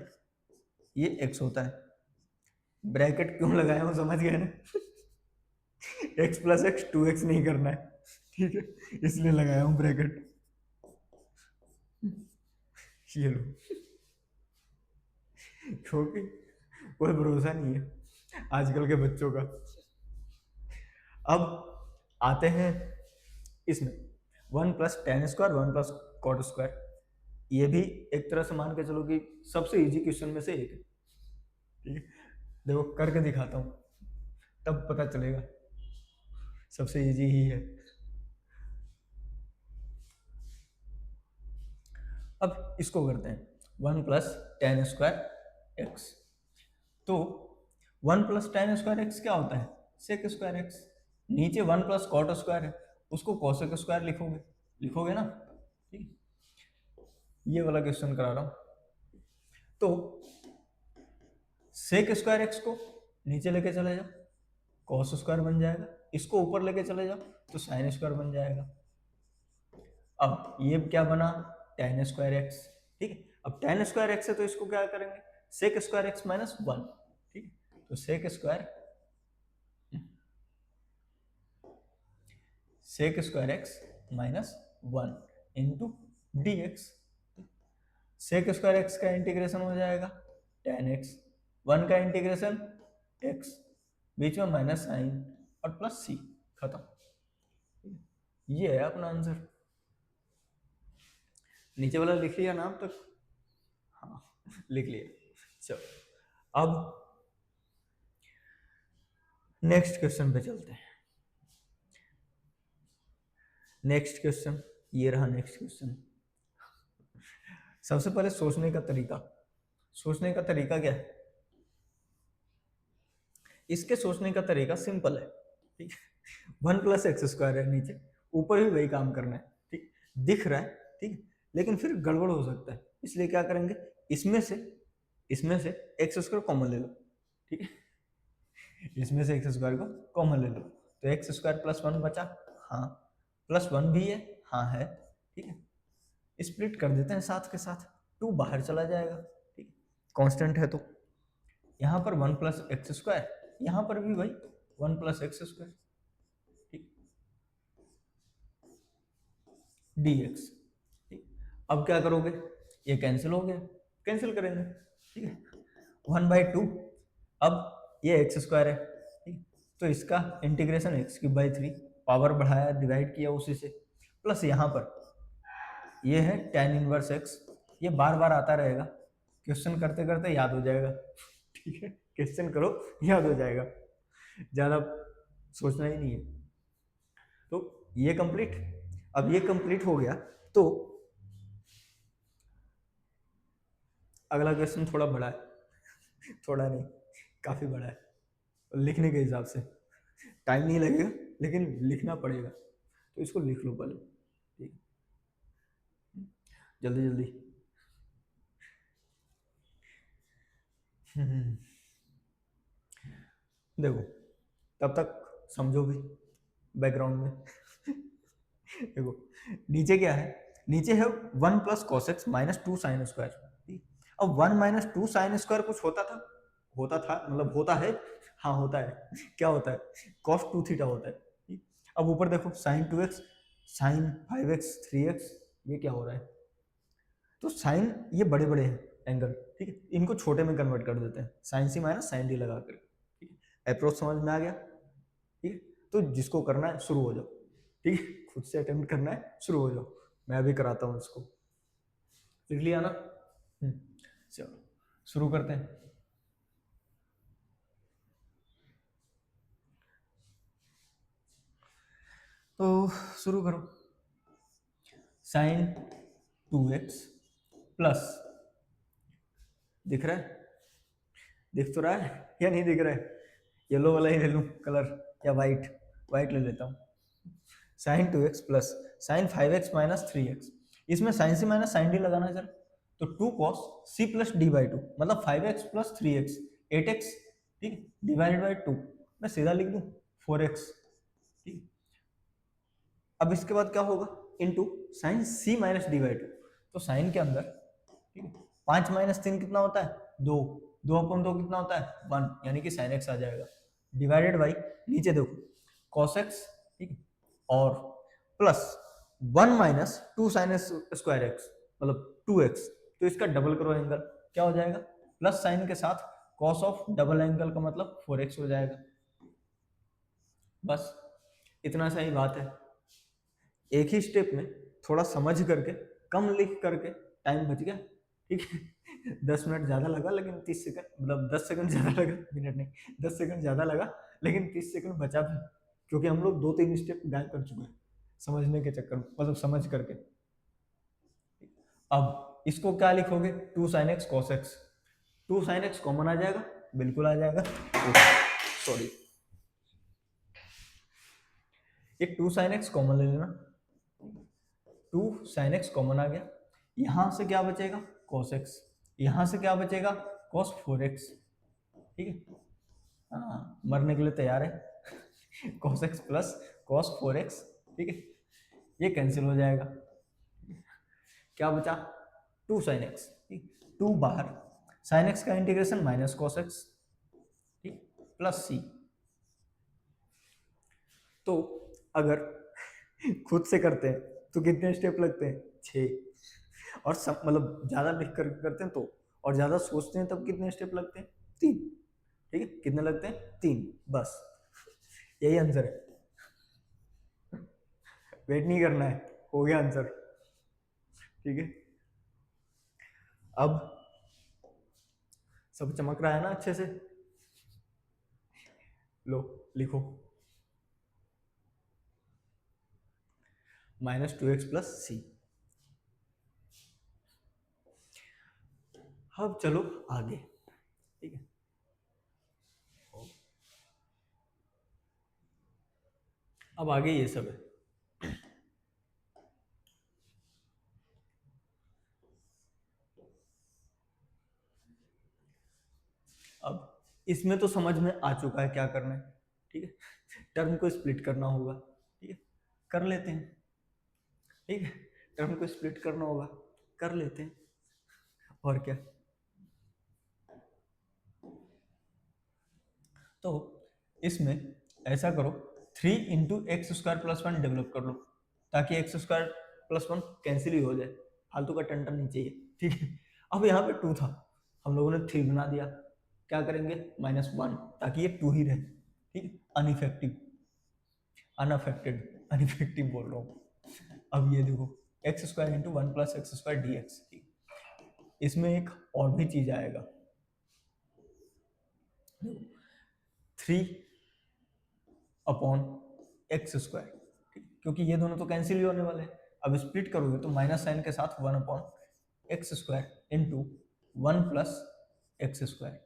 ये x होता है, ब्रैकेट क्यों लगाया हूं समझ गए ना x प्लस एक्स 2x नहीं करना है, ठीक है, इसलिए लगाया हूं ब्रैकेट, ये लो, क्योंकि कोई भरोसा नहीं है आजकल के बच्चों का। अब आते हैं इसमें 1 plus tan square 1 plus cot square, ये भी एक तरह से मान के चलो कि सबसे इजी क्वेश्चन में से एक है, ठीक है, देखो करके दिखाता हूं तब पता चलेगा, सबसे इजी ही है। अब इसको करते हैं 1 प्लस tan स्क्वायर एक्स, तो 1 प्लस टेन स्क्वायर एक्स क्या होता है? Sec square x. नीचे 1 प्लस कॉट स्क्वायर है, उसको कॉसेक स्क्वायर लिखोगे, लिखोगे ना? ठीक, ये वाला क्वेश्चन करा रहा हूं। तो सेक स्क्वायर एक्स को नीचे लेके चले जाओ, कॉस स्क्वायर बन जाएगा। इसको ऊपर लेके चले जाओ तो साइन स्क्वायर बन जाएगा। अब ये क्या बना? Ten square x. ठीक है, अब टेन स्क्वायर एक्स है तो इसको क्या करेंगे? Sec square x minus one. ठीक है, तो sec square x minus one into d x. Sec square x का इंटीग्रेशन हो जाएगा टेन एक्स, वन का इंटीग्रेशन एक्स, बीच में माइनस साइन और प्लस सी, खत्म। ये है अपना आंसर। नीचे वाला लिख लिया ना अब तक? हाँ, लिख लिया। चलो अब नेक्स्ट क्वेश्चन पे चलते हैं। नेक्स्ट क्वेश्चन ये रहा। नेक्स्ट क्वेश्चन सबसे पहले सोचने का तरीका। सोचने का तरीका क्या है? इसके सोचने का तरीका सिंपल है। ठीक है, वन प्लस एक्स स्क्वायर है नीचे, ऊपर भी वही काम करना है। ठीक, दिख रहा है। ठीक है, लेकिन फिर गड़बड़ हो सकता है, इसलिए क्या करेंगे? इसमें से एक्स स्क्वायर कॉमन ले लो। ठीक है, इसमें से एक्स स्क्वायर को कॉमन ले लो तो एक्स स्क्वायर प्लस वन बचा। हाँ, प्लस वन भी है, हाँ है। ठीक है, स्प्लिट कर देते हैं साथ के साथ, टू बाहर चला जाएगा। ठीक, कांस्टेंट है तो यहाँ पर वन प्लस एक्स स्क्वायर, यहाँ पर भी वही वन प्लस एक्स स्क्वायर। ठीक, डी एक्स। ठीक, अब क्या करोगे? ये कैंसिल हो गया, कैंसिल करेंगे। ठीक है, वन बाई टू, अब ये एक्स स्क्वायर है। ठीक, तो इसका integration x cube by three, power बढ़ाया, डिवाइड किया उसी से, प्लस यहाँ पर ये है टेन इनवर्स एक्स। ये बार बार आता रहेगा, क्वेश्चन करते करते याद हो जाएगा। ठीक है, क्वेश्चन करो याद हो जाएगा, ज़्यादा सोचना ही नहीं है। तो ये कंप्लीट। अब ये कंप्लीट हो गया तो अगला क्वेश्चन थोड़ा बड़ा है। थोड़ा नहीं, काफ़ी बड़ा है। लिखने के हिसाब से टाइम नहीं लगेगा, लेकिन लिखना पड़ेगा, तो इसको लिख लो पहले। ठीक, जल्दी जल्दी। देखो, तब तक समझो भी बैकग्राउंड में। देखो, नीचे क्या है? नीचे है one plus cos x minus two sine square. अब one minus two sine square कुछ होता था? होता था मतलब होता है? हाँ होता है। क्या होता है? कॉस टू थीटा होता है। अब ऊपर देखो sine two x, sine five x, three x, ये क्या हो रहा है? तो साइन ये बड़े बड़े हैं एंगल, ठीक है, इनको छोटे में कन्वर्ट कर देते हैं sign c minus sine D लगा कर। ठीक है, अप्रोच समझ में आ गया? ठीक है, तो जिसको करना है शुरू हो जाओ। ठीक है, खुद से अटेम्प्ट करना है, शुरू हो जाओ। मैं अभी कराता हूँ इसको। लिख लिया ना? चलो शुरू करते हैं। तो शुरू करो। साइन टू एक्स प्लस, दिख रहा है? दिख तो रहा है या नहीं दिख रहा है? येलो वाला ही ले लूँ कलर या वाइट? वाइट ले लेता हूँ। Sine two x plus sine five x minus three x, इसमें sine c minus sine d लगाना है सर, तो two cos c plus d by two, मतलब five x plus three x, eight x. ठीक, डिवाइडेड बाई टू, मैं सीधा लिख दूँ फोर एक्स। ठीक, अब इसके बाद क्या होगा? Into sine c minus d by two, तो साइन के अंदर, ठीक है, पाँच माइनस तीन कितना होता है? दो, दो अपन दो कितना होता है? वन, यानी कि साइन एक्स आ जाएगा। डिवाइडेड बाई नीचे देखो कॉस एक्स, ठीक है, और plus one minus two sine square x, मतलब टू एक्स, तो इसका डबल करो एंगल, क्या हो जाएगा? प्लस साइन के साथ कॉस ऑफ डबल एंगल का मतलब फोर एक्स हो जाएगा। बस इतना सा ही बात है। एक ही स्टेप में थोड़ा समझ करके, कम लिख करके टाइम बच गया। ठीक है, 10 मिनट ज़्यादा लगा लेकिन 30 सेकंड, मतलब 10 सेकंड ज़्यादा लगा, मिनट नहीं, 10 सेकंड ज़्यादा लगा लेकिन 30 सेकंड बचा भी, क्योंकि हम लोग दो तीन स्टेप गायब कर चुके हैं समझने के चक्कर में, मतलब समझ करके। अब इसको क्या लिखोगे? Two sine x cos x, two sine x common आ जाएगा, बिल्कुल आ जाएगा। सॉरी, ये 2 sin x कॉमन ले लेना, 2 sin x कॉमन आ गया, यहां से क्या बचेगा cos x, यहां से क्या बचेगा cos 4x, ठीक है, हाँ मरने के लिए तैयार है cos x plus cos 4x, ठीक है, ये कैंसिल हो जाएगा, क्या बचा 2 sin x, 2 बाहर, sin x का इंटीग्रेशन माइनस cos x, ठीक, प्लस c। तो अगर खुद से करते हैं तो कितने स्टेप लगते हैं 6, और सब मतलब ज्यादा लिख कर करते हैं तो, और ज्यादा सोचते हैं तब कितने स्टेप लगते हैं 3, ठीक है, कितने लगते हैं 3, बस यही आंसर है, वेट नहीं करना है, हो गया आंसर, ठीक है। अब सब चमक रहा है ना अच्छे से, लो लिखो -2x प्लस सी। अब चलो आगे, ठीक है, अब आगे ये सब है, अब इसमें तो समझ में आ चुका है क्या करना है, ठीक है, टर्म को स्प्लिट करना होगा, ठीक है, कर लेते हैं, ठीक है, टर्म को स्प्लिट करना होगा, कर लेते हैं, और क्या। तो इसमें ऐसा करो 3 into x square plus 1 develop कर लो, ताकि एक्स स्क्वायर प्लस 1 कैंसिल ही हो जाए, फालतू का टन नहीं चाहिए, ठीक है। अब यहाँ पे 2 था, हम लोगों ने 3 बना दिया, क्या करेंगे -1, ताकि ये 2 ही रहे, ठीक है, अनइफेक्टिव, अनअफेक्टेड, अनइफेक्टिव बोल रहा हूँ। अब ये देखो x square into 1 plus x square D x, इसमें एक और भी चीज आएगा, 3 अपॉन एक्स स्क्वायर, क्योंकि ये दोनों तो कैंसिल ही होने वाले हैं, अब स्प्लिट करोगे तो माइनस साइन के साथ 1 upon x square into 1 plus x square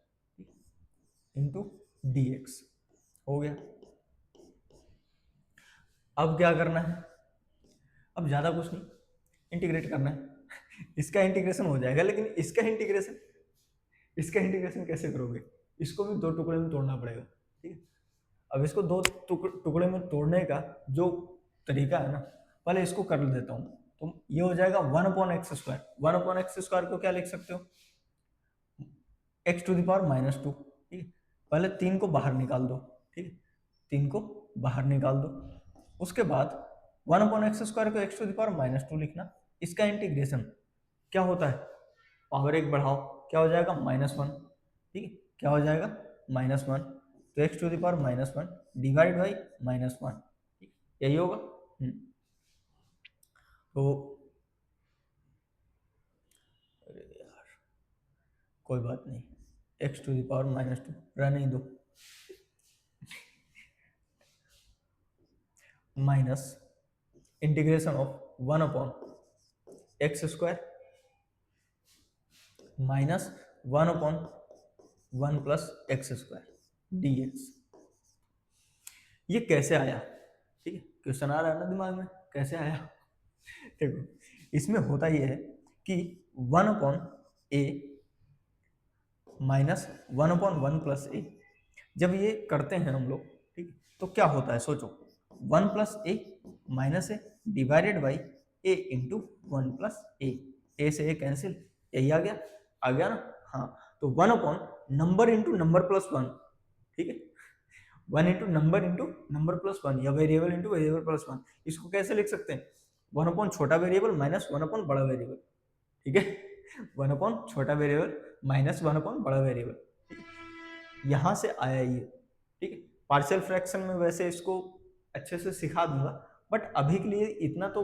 into d x, हो गया। अब क्या करना है, अब ज्यादा कुछ नहीं, इंटीग्रेट करना है इसका इंटीग्रेशन हो जाएगा, लेकिन इसका इंटीग्रेशन कैसे करोगे, इसको भी 2 टुकड़े में तोड़ना पड़ेगा, ठीक है। अब इसको 2 टुकड़े में तोड़ने का जो तरीका है ना, पहले इसको कर देता हूँ, तो ये हो जाएगा 1 upon x square, 1 upon x square को क्या लिख सकते हो x टू द पावर -2, ठीक है, पहले 3 को बाहर निकाल दो, ठीक है, 3 को बाहर निकाल दो, उसके बाद 1 अपॉन एक्स स्क्वायर को x टू द पावर -2 लिखना, इसका इंटीग्रेशन क्या होता है, पावर 1 बढ़ाओ, क्या हो जाएगा -1, ठीक है, क्या हो जाएगा -1, तो x to the power -1 divide by -1, यही होगा। तो अरे यार कोई बात नहीं, x टू द पावर -2 रहने दो, minus integration of 1 upon x square minus 1 upon 1 plus x square D x. ये कैसे आया, ठीक है, क्वेश्चन आ रहा है ना दिमाग में, कैसे आया देखो इसमें होता ये है कि 1 अपॉन ए माइनस 1 अपॉन 1 प्लस ए, जब ये करते हैं हम लोग, ठीक, तो क्या होता है सोचो, 1 plus a minus a divided by a into 1 plus a से ए कैंसिल, यही आ गया ना, हाँ, तो 1 upon number into number plus 1, ठीक है, 1 इंटू नंबर प्लस 1 या वेरिएबल इंटू वेरिएबल प्लस 1, इसको कैसे लिख सकते हैं 1 अपॉन छोटा वेरिएबल माइनस 1 अपॉन बड़ा वेरिएबल, ठीक है 1 अपॉन छोटा वेरिएबल माइनस 1 अपॉन बड़ा वेरिएबल, यहां से आया ये, ठीक है। पार्शियल फ्रैक्शन में वैसे इसको अच्छे से सिखा दूंगा, बट अभी के लिए इतना तो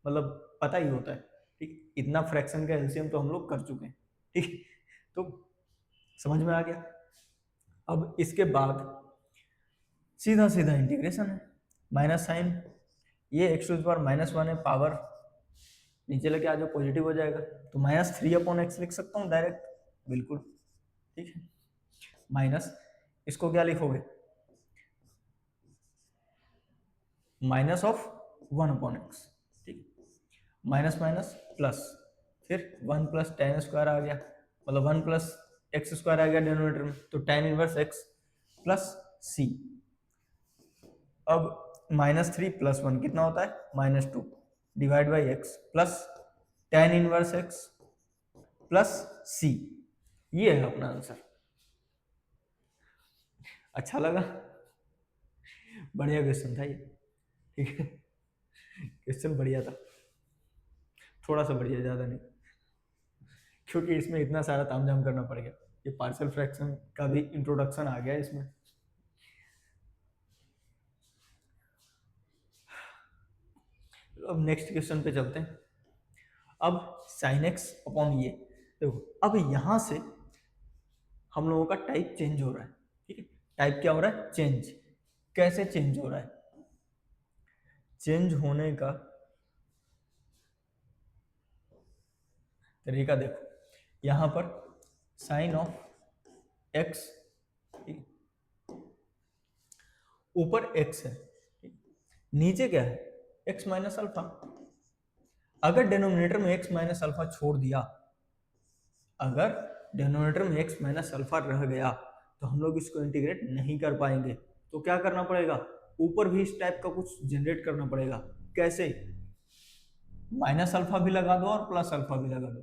मतलब पता ही होता है, ठीक, इतना फ्रैक्शन का एलसीएम तो हम लोग कर चुके हैं, ठीक, तो समझ में आ गया। अब इसके बाद सीधा सीधा इंटीग्रेशन है, माइनस साइन, ये एक्स टू द पावर -1 है, पावर नीचे लेके आ जाओ पॉजिटिव हो जाएगा, तो -3 अपॉन एक्स लिख सकता हूँ डायरेक्ट, बिल्कुल, ठीक है, माइनस, इसको क्या लिखोगे, माइनस ऑफ 1/x, ठीक, माइनस माइनस प्लस, फिर 1 प्लस टेन स्क्वायर आ गया, मतलब 1 प्लस एक्स स्क्वायर आ गया डिनोमिनेटर में, तो tan inverse x plus c. अब -3 + 1 कितना होता है, -2 divide by x plus tan inverse x plus c. ये है अपना आंसर। अच्छा लगा, बढ़िया क्वेश्चन था ये, ठीक है, क्वेश्चन बढ़िया था, थोड़ा सा बढ़िया, ज़्यादा नहीं, क्योंकि इसमें इतना सारा तामझाम करना पड़ गया। ये पार्शियल फ्रैक्शन का भी इंट्रोडक्शन आ गया इसमें। अब नेक्स्ट क्वेश्चन पे चलते हैं। अब sin x अपॉन ये, देखो अब यहां से हम लोगों का टाइप चेंज हो रहा है, ठीक है, टाइप क्या हो रहा है, चेंज। कैसे चेंज हो रहा है, चेंज होने का तरीका देखो, यहां पर साइन ऑफ x, ऊपर x है, नीचे क्या है, x माइनस अल्फा। अगर डिनोमिनेटर में x माइनस अल्फा छोड़ दिया, अगर डिनोमिनेटर में x माइनस अल्फा रह गया, तो हम लोग इसको इंटीग्रेट नहीं कर पाएंगे। तो क्या करना पड़ेगा, ऊपर भी इस टाइप का कुछ जनरेट करना पड़ेगा। कैसे, माइनस अल्फा भी लगा दो और प्लस अल्फा भी लगा दो,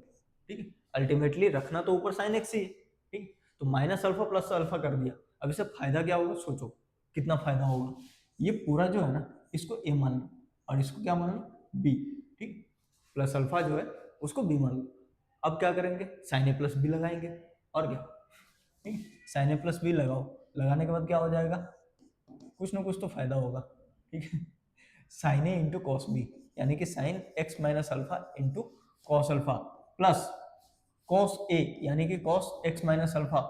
ठीक है, अल्टीमेटली रखना तो ऊपर साइन एक्स ही है, ठीक। तो माइनस अल्फा प्लस अल्फा कर दिया, अब इससे फायदा क्या होगा, सोचो कितना फायदा होगा। ये पूरा जो है ना, इसको ए मान लो और इसको क्या मान लो, बी, ठीक, प्लस अल्फा जो है उसको बी मान लो। अब क्या करेंगे, साइन ए प्लस बी लगाएंगे, और क्या, ठीक, साइन ए प्लस बी लगाओ, लगाने के बाद क्या हो जाएगा, कुछ ना कुछ तो फायदा होगा, ठीक है, sine a into cos b, यानी कि sine x minus alpha into cos alpha, plus cos a यानी कि cos x minus alpha,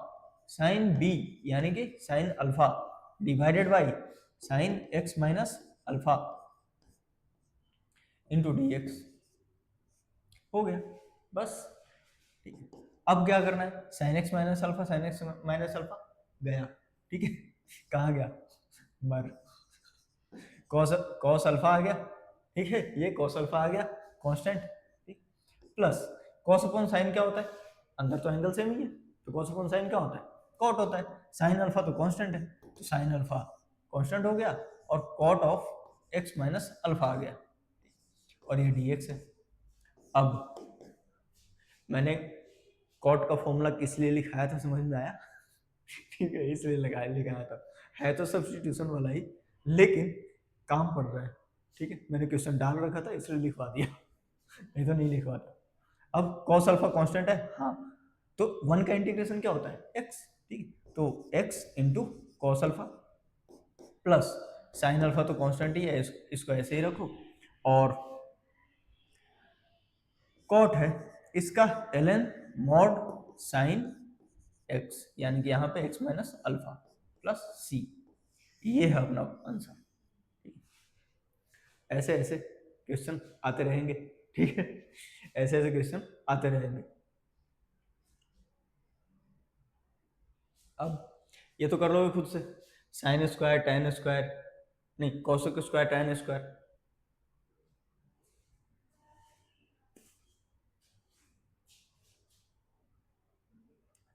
sine b यानी कि sine alpha, divided by sine x minus alpha into d x. हो गया बस, ठीक है। अब क्या करना है, sine x minus alpha, sine x minus alpha गया, ठीक है, कहाँ गया, बार, कॉस कॉस अल्फा आ गया, ठीक है, ये कॉस अल्फा आ गया कांस्टेंट, ठीक, प्लस कॉस अपॉन साइन क्या होता है, अंदर तो एंगल सेम ही है, तो कॉस अपॉन साइन क्या होता है, कॉट होता है, साइन अल्फा तो कांस्टेंट है, तो साइन अल्फा कांस्टेंट हो गया, और cot of x minus alpha आ गया, और ये डी एक्स है। अब मैंने कॉट का फॉर्मूला किस लिए लिखाया था, समझ में आया, ठीक है, इसलिए लिखाया था, है तो सब्स्टिट्यूशन वाला ही, लेकिन काम पड़ रहा है, ठीक है, मैंने क्वेश्चन डाल रखा था इसलिए लिखवा दिया, नहीं तो नहीं लिखवाता। अब कॉस अल्फा कांस्टेंट है, हाँ, तो 1 का इंटीग्रेशन क्या होता है, x, ठीक, तो x into cos alpha plus sine alpha तो कांस्टेंट ही है, इसको ऐसे ही रखो, और कॉट है इसका ln मॉड साइन x, यानी कि यहाँ पे x minus alpha plus c, ये है अपना आंसर। ऐसे ऐसे क्वेश्चन आते रहेंगे, ठीक है, ऐसे ऐसे क्वेश्चन आते रहेंगे। अब ये तो कर लोगे खुद से, साइन स्क्वायर tan स्क्वायर, नहीं कोसेक स्क्वायर tan स्क्वायर,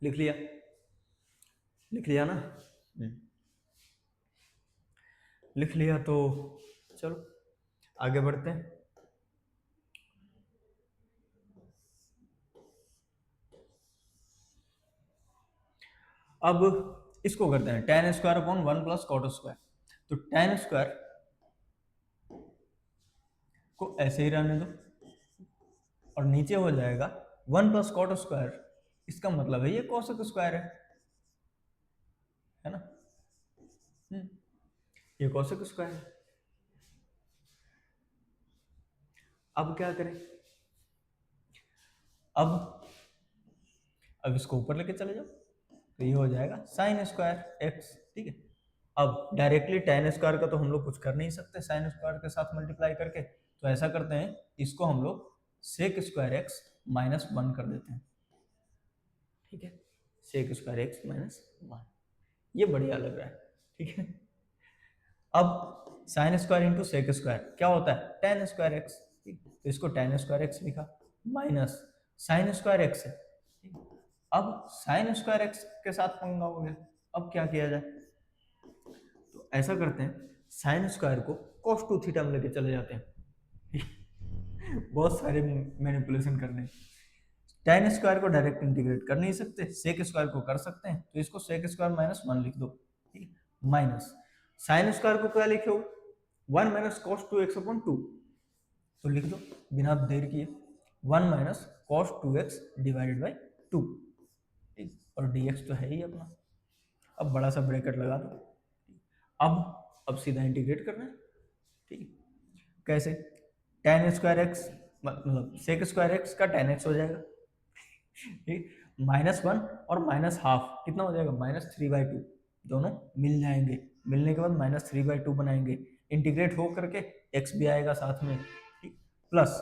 लिख लिया, लिख लिया ना, लिख लिया, तो चलो आगे बढ़ते हैं। अब इसको करते हैं tan square upon 1 plus cot square, तो tan स्क्वायर को ऐसे ही रहने दो, और नीचे हो जाएगा 1 प्लस कॉट स्क्वायर, इसका मतलब है ये कोसेक स्क्वायर है ना, ये कोसेक स्क्वायर है। अब क्या करें, अब इसको ऊपर लेके चले जाओ, तो ये हो जाएगा साइन स्क्वायर एक्स, ठीक है। अब डायरेक्टली tan स्क्वायर का तो हम लोग कुछ कर नहीं सकते साइन स्क्वायर के साथ मल्टीप्लाई करके, तो ऐसा करते हैं, इसको हम लोग सेक स्क्वायर एक्स माइनस 1 कर देते हैं, ठीक है, सेक स्क्वायर एक्स माइनस 1। ये बढ़िया लग रहा है, ठीक है। अब sine square into sec square क्या होता है, टेन स्क्वायर एक्स, तो इसको टेन स्क्वायर एक्स लिखा, माइनस साइन स्क्वायर एक्स है। अब साइन स्क्वायर एक्स के साथ पंगा हो गया, अब क्या किया जाए, तो ऐसा करते हैं, साइन स्क्वायर को cos 2 थीटा में लेके चले जाते हैं। बहुत सारे मैनिपुलेशन करने, टेन स्क्वायर को डायरेक्ट इंटीग्रेट कर नहीं सकते, सेक स्क्वायर को कर सकते हैं, तो इसको सेक स्क्वायर माइनस 1 लिख दो, ठीक है। माइनस साइन स्क्वायर को क्या लिखे हो, 1 माइनस कॉस 2x अपॉन 2, तो लिख दो बिना देर किए 1 minus cos 2x divided by 2, ठीक, और dx तो है ही अपना। अब बड़ा सा ब्रैकेट लगा दो, अब सीधा इंटीग्रेट करना है, ठीक, कैसे, टेन स्क्वायर एक्स मतलब सेक स्क्वायर एक्स का टेन एक्स हो जाएगा, ठीक, माइनस 1 और माइनस हाफ कितना हो जाएगा, -3/2, दोनों मिल जाएंगे, मिलने के बाद -3/2 बनाएंगे, इंटीग्रेट हो करके x भी आएगा साथ में, ठीक, प्लस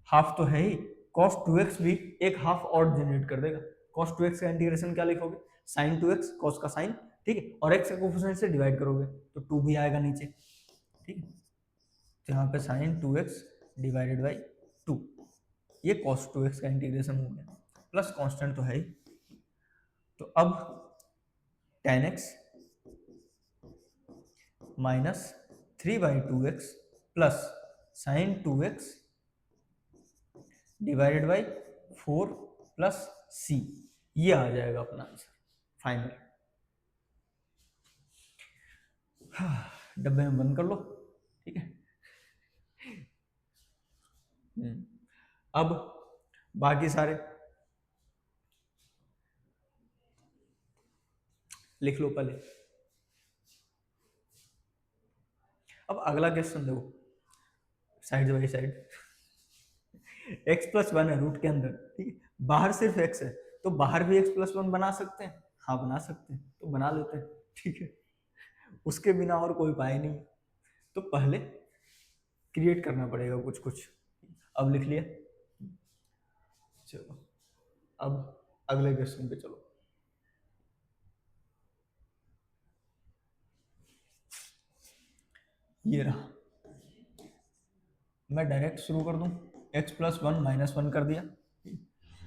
हाफ तो है ही, cos 2x भी एक हाफ और जनरेट कर देगा, cos 2x का इंटीग्रेशन क्या लिखोगे, sin 2x, cos का साइन, ठीक है, और x के कोफिशिएंट से डिवाइड करोगे तो 2 भी आएगा नीचे, ठीक है, तो यहाँ पे sin 2x डिवाइडेड बाई 2, ये cos 2x का इंटीग्रेशन हो गया, प्लस कांस्टेंट तो है ही, तो अब tan x minus 3/2x plus sign 2x divided by 4 plus c, ये आ जाएगा अपना आंसर फाइनल। डब्बे में बंद कर लो, ठीक है। अब बाकी सारे लिख लो पहले। अब अगला क्वेश्चन देखो, साइड बाई साइड, x+1 है रूट के अंदर, ठीक है, बाहर सिर्फ x है, तो बाहर भी x+1 बना सकते हैं, हाँ बना सकते हैं, तो बना लेते हैं, ठीक है, उसके बिना और कोई उपाय नहीं, तो पहले क्रिएट करना पड़ेगा कुछ कुछ। अब लिख लिया, चलो अब अगले क्वेश्चन पे चलो। ये रहा, मैं डायरेक्ट शुरू कर दूं, x+1 -1 कर दिया,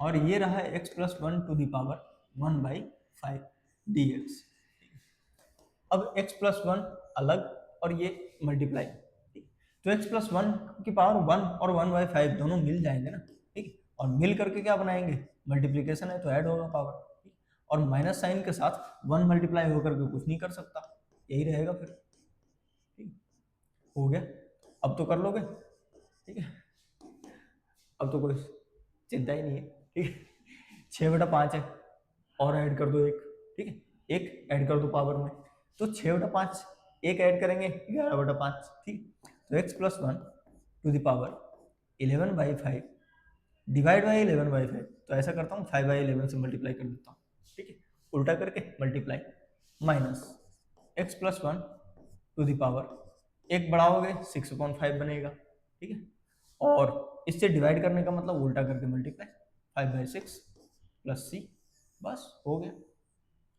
और ये रहा x+1 to the power 1/5 dx। अब x+1 अलग और ये मल्टीप्लाई, तो x+1 की पावर 1 और 1/5 दोनों मिल जाएंगे ना, ठीक, और मिल करके क्या बनाएंगे, मल्टीप्लीकेशन है तो ऐड होगा पावर, और माइनस साइन के साथ 1 मल्टीप्लाई होकर के कुछ नहीं कर सकता, यही रहेगा फिर, ठीक, हो गया, अब तो कर लोगे, ठीक है, अब तो कोई चिंता ही नहीं है, ठीक है, 6/5 है, और ऐड कर दो एक, ठीक है, एक ऐड कर दो पावर में, तो 6/5 एक ऐड करेंगे 11/5, ठीक, तो x+1 to the power 11/5 divide by 11/5, तो ऐसा करता हूँ 5/11 से मल्टीप्लाई कर देता हूँ, ठीक है, उल्टा करके multiply, minus x+1 to the power एक बढ़ाओगे 6/5 बनेगा, ठीक है, और इससे डिवाइड करने का मतलब उल्टा करके मल्टीप्लाई, 5/6 प्लस c, बस हो गया,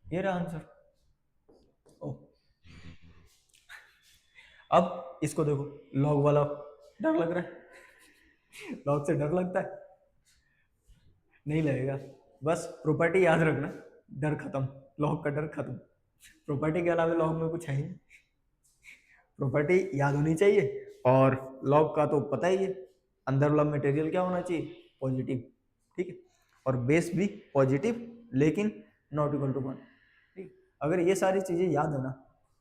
ये रहा आंसर। ओ अब इसको देखो, लॉग वाला डर लग रहा है, लॉग से डर लगता है, नहीं लगेगा, बस प्रॉपर्टी याद रखना, डर खत्म, लॉग का डर खत्म, प्रॉपर्टी के अलावा लॉग में कुछ है ही नहीं, प्रॉपर्टी याद होनी चाहिए, और लॉग का तो पता ही है, अंदर वाला मटेरियल क्या होना चाहिए, पॉजिटिव, ठीक है, और बेस भी पॉजिटिव लेकिन नॉट इक्वल टू 1, ठीक, अगर ये सारी चीजें याद है ना,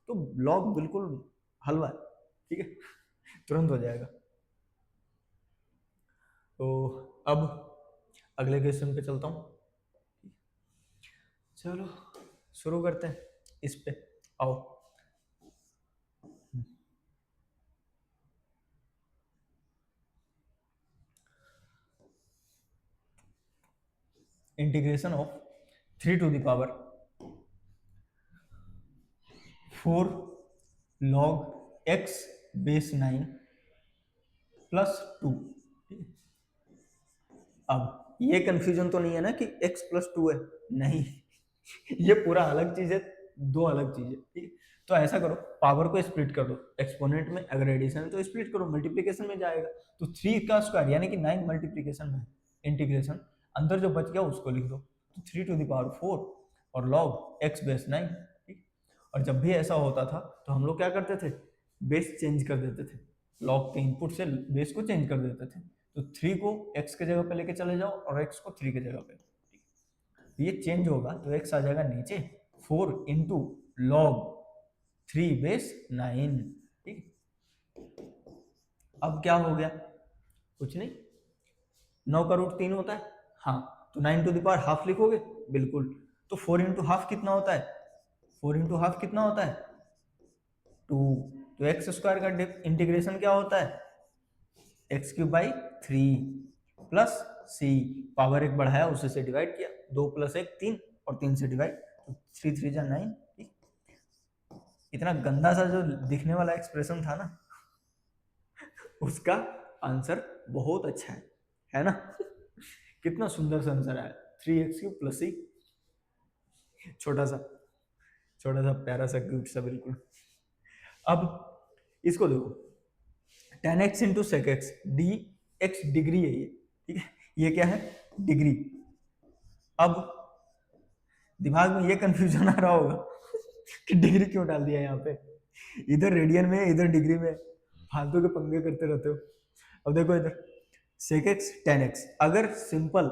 तो लॉग बिल्कुल हलवा है, ठीक है, तुरंत हो जाएगा। तो अब अगले क्वेश्चन पे चलता हूँ, चलो शुरू करते हैं, इस पे आओ। Integration of 3 to the power 4 log x base 9 plus 2, अब ये कंफ्यूजन तो नहीं है ना कि x + 2 है, नहीं, ये पूरा अलग चीज है, दो अलग चीज है, ठीक है। तो ऐसा करो, पावर को स्प्लिट कर दो, एक्सपोनेंट में अगर एडिशन है तो स्प्लिट करो, मल्टीप्लीकेशन में जाएगा। तो 3 का स्क्वायर यानी कि 9 मल्टीप्लीकेशन में इंटीग्रेशन, अंदर जो बच गया उसको लिख दो, तो 3⁴ और लॉग x बेस 9, ठीक। और जब भी ऐसा होता था तो हम लोग क्या करते थे, बेस चेंज कर देते थे, लॉग के इनपुट से बेस को चेंज कर देते थे। तो 3 को x के जगह पे लेके चले जाओ और x को 3 के जगह पे, ये चेंज होगा तो x आ जाएगा नीचे 4 इंटू लॉग 3 बेस 9, ठीक। अब क्या हो गया, कुछ नहीं, 9 का रूट 3 होता है, हाँ, तो 9⁻½ लिखोगे, बिल्कुल। तो 4 इंटू हाफ कितना होता है, 4 इंटू हाफ कितना होता है 2। तो एक्स स्क्वायर का इंटीग्रेशन क्या होता है, x³ प्लस सी, पावर 1 बढ़ाया उसे से डिवाइड किया, 2 + 1 3 और 3 से डिवाइड, तो 3 3 जा 9, ठीक। इतना गंदा सा जो दिखने वाला एक्सप्रेशन था ना, उसका आंसर बहुत अच्छा है ना। कितना सुंदर सा आंसर आया, 3x³ + c, छोटा सा प्यारा सा क्यूट सा, बिल्कुल। अब इसको देखो, 10x into sec x, d x degree है ये, ठीक है, ये क्या है, डिग्री। अब दिमाग में ये कंफ्यूजन आ रहा होगा कि डिग्री क्यों डाल दिया यहाँ पे, इधर रेडियन में इधर डिग्री में, फालतू के पंगे करते रहते हो। अब देखो इधर सेक एक्स 10x, अगर सिंपल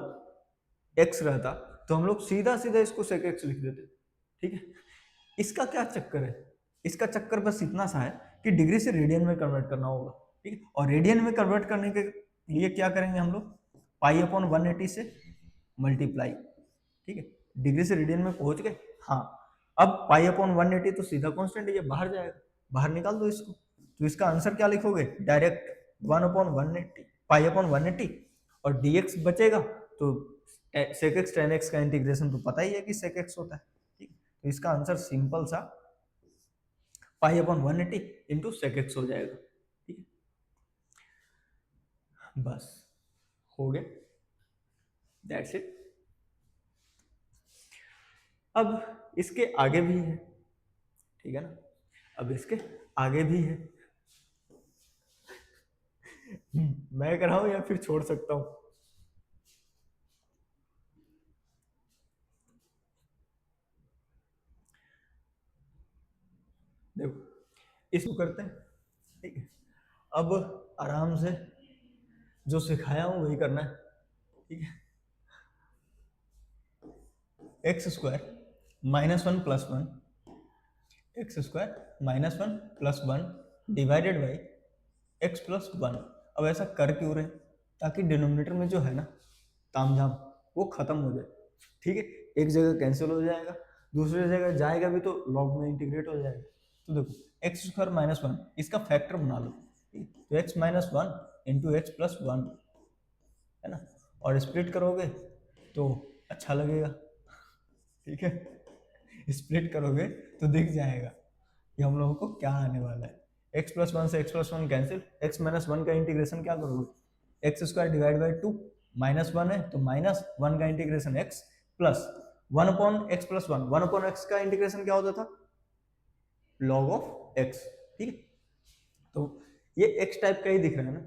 x रहता तो हम लोग सीधा सीधा इसको सेक एक्स लिख देते, ठीक है। इसका क्या चक्कर है, इसका चक्कर बस इतना सा है कि डिग्री से रेडियन में कन्वर्ट करना होगा, ठीक है। और रेडियन में कन्वर्ट करने के लिए क्या करेंगे हम लोग, π/180 से मल्टीप्लाई, ठीक है। डिग्री से रेडियन में पहुंच गए, हाँ। अब π/180 तो सीधा कांस्टेंट है, ये बाहर जाएगा, बाहर निकाल दो इसको, तो इसका आंसर क्या लिखोगे, डायरेक्ट 1/180 π/180, और dx बचेगा, तो sec x tan x का इंटीग्रेशन तो पता ही है कि sec x होता है, ठीक। तो इसका आंसर सिंपल सा π/180 इंटू sec x हो जाएगा, ठीक है। बस हो गया, दैट्स इट। अब इसके आगे भी है, ठीक है ना, अब इसके आगे भी है। मैं कराऊं या फिर छोड़ सकता हूं, देखो इसको करते हैं, ठीक है। अब आराम से जो सिखाया हूं वही करना है, ठीक है। x² -1 + 1, x² -1 + 1 divided by x + 1। अब ऐसा कर क्यों रहे, ताकि डिनोमिनेटर में जो है ना तामझाम वो खत्म हो जाए, ठीक है। एक जगह कैंसिल हो जाएगा, दूसरी जगह जाएगा भी तो लॉग में इंटीग्रेट हो जाएगा। तो देखो x² -1 इसका फैक्टर बना लो, तो x - 1 इंटू x + 1 है ना, और स्प्लिट करोगे तो अच्छा लगेगा, ठीक है। स्प्लिट करोगे तो दिख जाएगा कि हम लोगों को क्या आने वाला है। x + 1 से x + 1 कैंसिल, x - 1 का इंटीग्रेशन क्या करोगे, x² डिवाइड बाई 2, -1 है तो -1 का integration x plus 1/x + 1, 1/x का इंटीग्रेशन क्या होता था, log of x, ठीक है। तो ये x टाइप का ही दिख रहा है ना,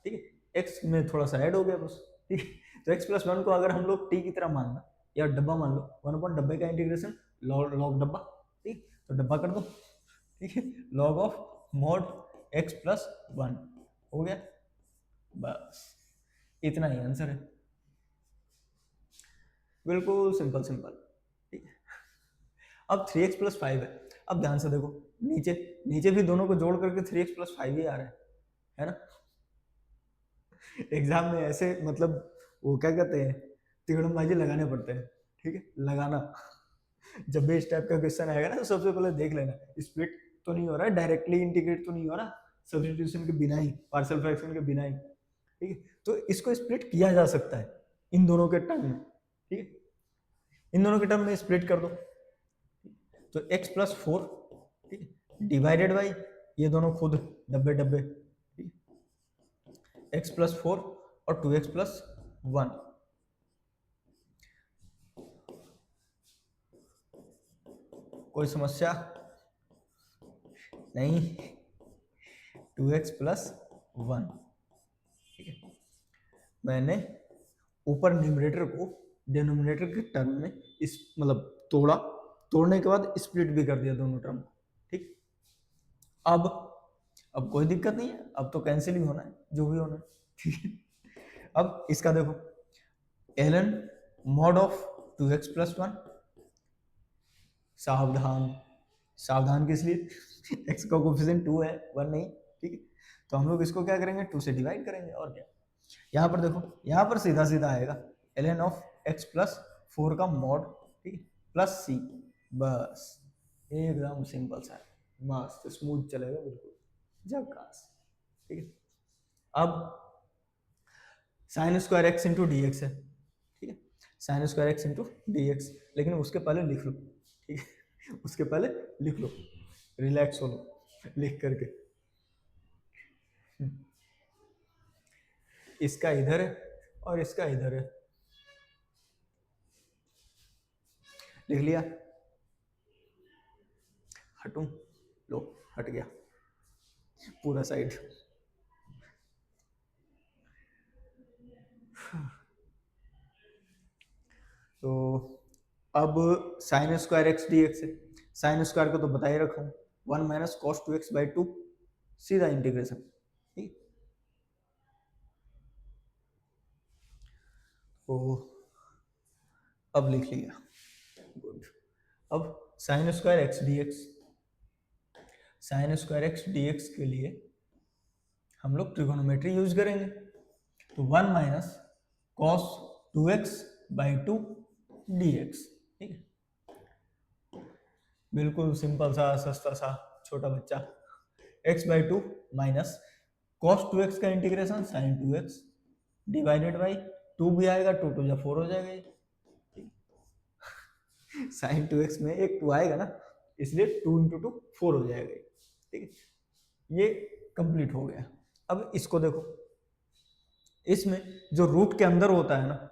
ठीक है, x में थोड़ा सा ऐड हो गया बस, ठीक है। तो x + 1 को अगर हम लोग t की तरह मानना या डब्बा मान लो, 1/डब्बे का इंटीग्रेशन log डब्बा, ठीक, तो डब्बा कर दो, ठीक है, log ऑफ mod x + 1 हो गया, बस इतना ही आंसर है, बिल्कुल सिंपल सिंपल, ठीक है। अब 3x + 5 है, अब ध्यान से देखो, नीचे नीचे भी दोनों को जोड़ करके 3x + 5 ही आ रहा है ना। एग्जाम में ऐसे मतलब वो क्या कहते हैं, तिगड़मबाजी लगाने पड़ते हैं, ठीक है, लगाना। जब भी इस टाइप का क्वेश्चन आएगा ना तो सबसे पहले देख लेना स्प्लिट तो नहीं हो रहा है, डायरेक्टली इंटीग्रेट तो नहीं हो रहा, सब्स्टिट्यूशन के बिना ही, पार्शियल फ्रैक्शन के बिना ही, ठीक है। तो इसको स्प्लिट किया जा सकता है इन दोनों के टर्म में, ठीक है, इन दोनों के टर्म में स्प्लिट कर दो, तो x + 4, ठीक है, डिवाइडेड बाई ये दोनों खुद डब्बे डब्बे, ठीक है, x + 4 और 2x + 1, कोई समस्या नहीं, 2x प्लस 1, ठीक है। मैंने ऊपर न्यूमरेटर को डिनोमिनेटर के टर्म में इस मतलब तोड़ा, तोड़ने के बाद स्प्लिट भी कर दिया दोनों टर्म, ठीक। अब कोई दिक्कत नहीं है, अब तो कैंसिल ही होना है जो भी होना है, ठीक है। अब इसका देखो, ln mod of 2x plus 1, सावधान, सावधान किस लिए x का कोफिशिएंट 2 है, 1 नहीं, ठीक है। तो हम लोग इसको क्या करेंगे, 2 से डिवाइड करेंगे, और क्या। यहाँ पर देखो, यहाँ पर सीधा सीधा आएगा ln ऑफ x प्लस 4 का मॉड, ठीक है, प्लस c, बस एकदम सिंपल सा, मस्त स्मूथ चलेगा बिल्कुल झकास, ठीक है। अब sine square x into d x है, ठीक है, sign square x into d x, लेकिन उसके पहले लिख लो, ठीक है, उसके पहले लिख लो, रिलैक्स हो लो लिख करके। इसका इधर है और इसका इधर है, लिख लिया, हटूं, लो हट गया पूरा साइड। तो अब sine square x d x है, साइन स्क्वायर को तो बता ही रखा हूँ, 1 माइनस कॉस 2x बाई 2, सीधा इंटीग्रेशन, ठीक। तो अब लिख लिया, गुड। अब sine square x d x, sign square x d x के लिए हम लोग ट्रिगोनोमेट्री यूज करेंगे, तो 1 minus cos 2x by 2 D x, ठीक है, बिल्कुल सिंपल सा, सस्ता सा, छोटा बच्चा, x by 2 minus cos 2x का integration sign 2x divided by 2 भी आएगा, 2 2 जा 4 हो जाएगा ये, साइन 2x में एक 2 आएगा ना, इसलिए 2 इंटू 2 4 हो जाएगा, ठीक है। ये कंप्लीट हो गया। अब इसको देखो, इसमें जो रूट के अंदर होता है ना,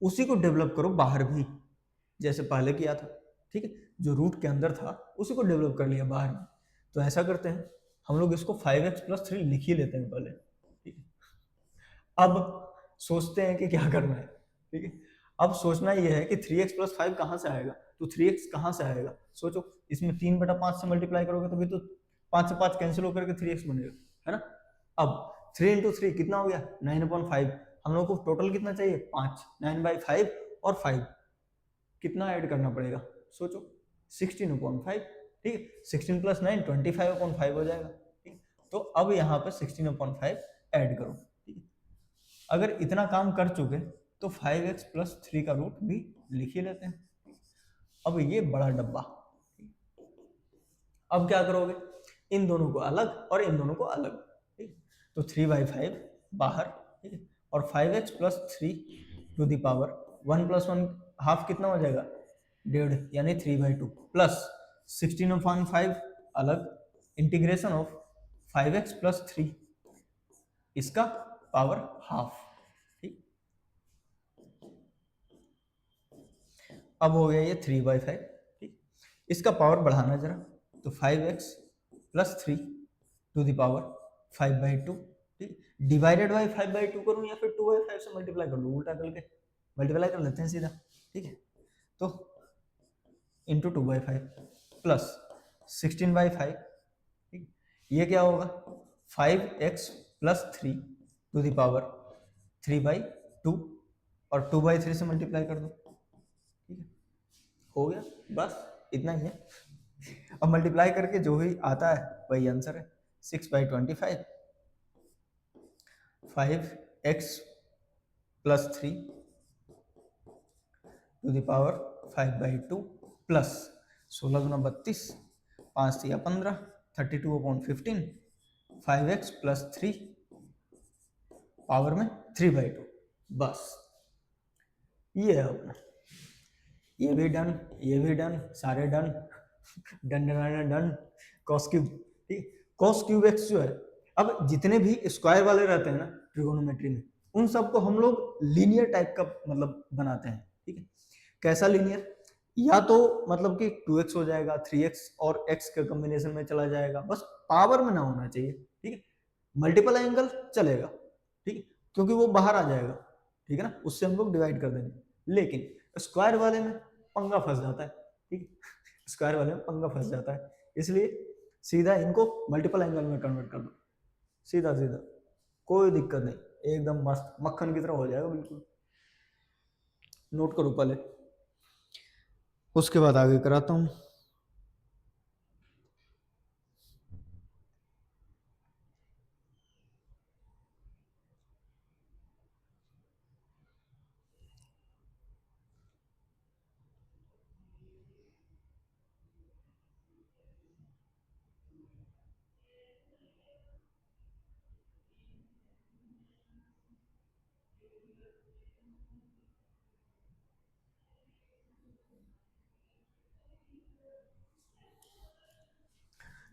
उसी को डेवलप करो बाहर भी, जैसे पहले किया था, ठीक है, जो रूट के अंदर था उसी को डेवलप कर लिया बाहर में। तो ऐसा करते हैं हम लोग, इसको 5x प्लस 3 लिख ही लेते हैं पहले, ठीक है। अब सोचते हैं कि क्या करना है, ठीक है। अब सोचना ये है कि 3x प्लस 5 कहाँ से आएगा, तो 3x कहाँ से आएगा, सोचो, इसमें 3/5 से मल्टीप्लाई करोगे तो भी तो 5 से 5 कैंसिल होकर के 3x बनेगा, है ना। अब 3 इंटू 3 कितना हो गया, 9/5, हम लोग को टोटल कितना चाहिए, 5, 9/5 और 5 कितना ऐड करना पड़ेगा, सोचो, 16/5, ठीक है, 16 प्लस 9 25/5 हो जाएगा, ठीक। तो अब यहाँ पे 16/5 ऐड करो, ठीक है। अगर इतना काम कर चुके तो 5x प्लस 3 का रूट भी लिख ही लेते हैं। अब ये बड़ा डब्बा, अब क्या करोगे, इन दोनों को अलग और इन दोनों को अलग, ठीक। तो 3/5 बाहर, ठीक है, और 5x plus 3 to the power 1 plus 1 half कितना हो जाएगा, 1.5, यानी 3/2 प्लस 16/5 अलग, इंटीग्रेशन ऑफ 5x प्लस 3 इसका पावर हाफ, ठीक। अब हो गया ये 3/5, ठीक। इसका पावर बढ़ाना जरा, तो 5x plus 3 to the power 5/2, ठीक, डिवाइडेड बाई 5/2 करूं या फिर 2/5 से मल्टीप्लाई कर लूं, उल्टा करके मल्टीप्लाई कर लेते हैं सीधा, ठीक है। तो इंटू 2/5 प्लस 16/5, ठीक, ये क्या होगा, 5x plus 3 to the power 3/2 और 2/3 से मल्टीप्लाई कर दो, ठीक है, हो गया, बस इतना ही है। अब मल्टीप्लाई करके जो भी आता है वही आंसर है, 6/25, 5x plus 3 to the power 5/2 plus 16 गुना 32, 5 या 15, 32/15, 5x प्लस 3 पावर में 3/2, बस ये है अपना, ये भी डन, ये भी डन, सारे done, done done done, cos cube, ठीक, कॉस क्यूब एक्स जो है, अब जितने भी स्क्वायर वाले रहते हैं ना ट्रिगोनोमेट्री में, उन सबको हम लोग लीनियर टाइप का मतलब बनाते हैं, ठीक है। कैसा लीनियर, या तो मतलब कि 2x हो जाएगा, 3x और x के कॉम्बिनेशन में चला जाएगा, बस पावर में ना होना चाहिए, ठीक है। मल्टीपल एंगल चलेगा, ठीक है, क्योंकि वो बाहर आ जाएगा, ठीक है ना, उससे हम लोग डिवाइड कर देंगे। लेकिन स्क्वायर वाले में पंगा फंस जाता है, ठीक है, स्क्वायर वाले में पंगा फंस जाता है, इसलिए सीधा इनको मल्टीपल एंगल में कन्वर्ट कर दो, सीधा सीधा, कोई दिक्कत नहीं, एकदम मस्त मक्खन की तरह हो जाएगा बिल्कुल। नोट करो पहले, उसके बाद आगे कराता हूँ।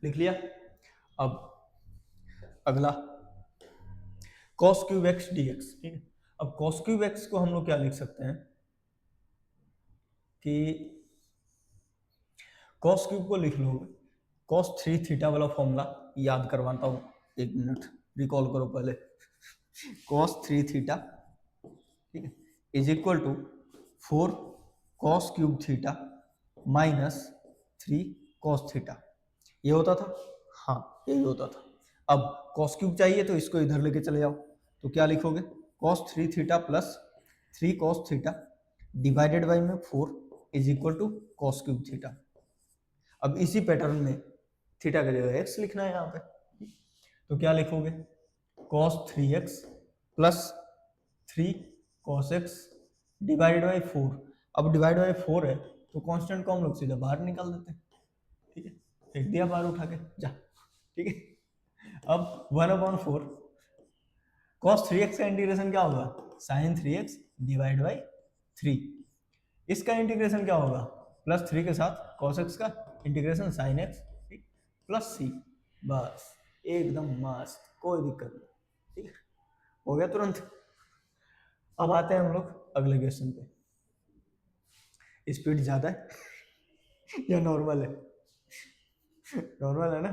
लिख लिया। अब अगला cos cube x d x, ठीक है। अब cos क्यूब एक्स को हम लोग क्या लिख सकते हैं कि cos क्यूब को लिख लो cos 3 थीटा वाला फॉर्मूला याद करवाता हूँ, एक मिनट रिकॉल करो पहले। cos 3 थीटा, ठीक है, is equal to 4 cos cube theta minus 3 cos theta, ये होता था, हाँ यही होता था। अब cos क्यूब चाहिए तो इसको इधर लेके चले जाओ, तो क्या लिखोगे, cos 3 theta plus 3 cos theta divided by में 4 is equal to cos cube theta. अब इसी पैटर्न में थीटा की जगह x लिखना है यहाँ पे, तो क्या लिखोगे, cos 3x plus 3 cos x divided by 4। अब डिवाइड बाई 4 है तो कांस्टेंट को हम लोग सीधा बाहर निकाल देते हैं, ठीक है, फेंक दिया बाहर उठा के, जा, ठीक है। अब 1/4 cos 3x का इंटीग्रेशन क्या होगा, sin 3x डिवाइड बाई 3। इसका इंटीग्रेशन क्या होगा, प्लस 3 के साथ cos x का इंटीग्रेशन sin x, ठीक, प्लस c, बस एकदम मस्त, कोई दिक्कत नहीं, ठीक है, हो गया तुरंत। अब आते हैं हम लोग अगले क्वेश्चन पे। स्पीड ज्यादा है या नॉर्मल है, नॉर्मल है ना,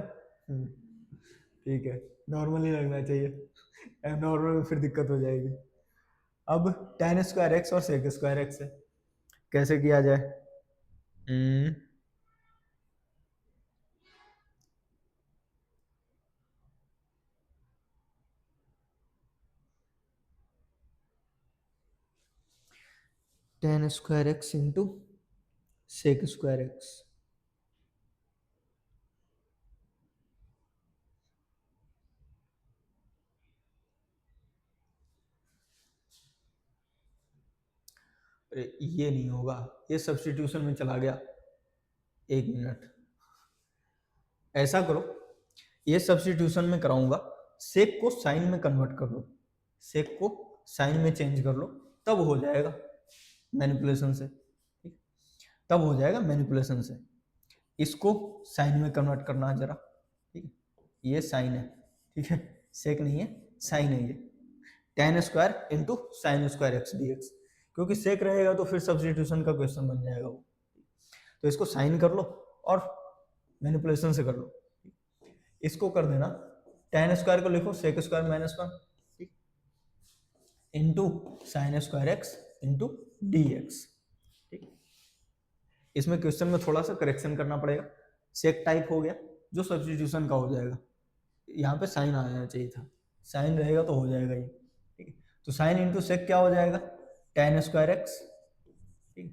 ठीक है, नॉर्मल ही लगना चाहिए, नॉर्मल में फिर दिक्कत हो जाएगी। अब tan स्क्वायर एक्स और sec स्क्वायर एक्स है, कैसे किया जाए, tan square x into sec square x, अरे ये नहीं होगा, ये सब्स्टिट्यूशन में चला गया, एक मिनट, ऐसा करो, ये सब्स्टिट्यूशन में कराऊंगा, सेक को साइन में कन्वर्ट कर लो, सेक को साइन में चेंज कर लो, तब हो जाएगा मैनिपुलेशन से, ठीक, तब हो जाएगा मैनिपुलेशन से। इसको साइन में कन्वर्ट करना है जरा, ठीक है, ये साइन है, ठीक है, सेक नहीं है, साइन है ये, tan square into sine square x d x, क्योंकि सेक रहेगा तो फिर सब्स्टिट्यूशन का क्वेश्चन बन जाएगा वो, तो इसको साइन कर लो और मैनिपुलेशन से कर लो, इसको कर देना, tan स्क्वायर को लिखो sec स्क्वायर माइनस 1, ठीक, into sine square x into d x, ठीक। इसमें क्वेश्चन में थोड़ा सा करेक्शन करना पड़ेगा, सेक टाइप हो गया जो सब्स्टिट्यूशन का हो जाएगा, यहाँ पे साइन आ जाना चाहिए था, साइन रहेगा तो हो जाएगा ये, ठीक है, तो साइन इंटू सेक क्या हो जाएगा, tan स्क्वायर एक्स, ठीक,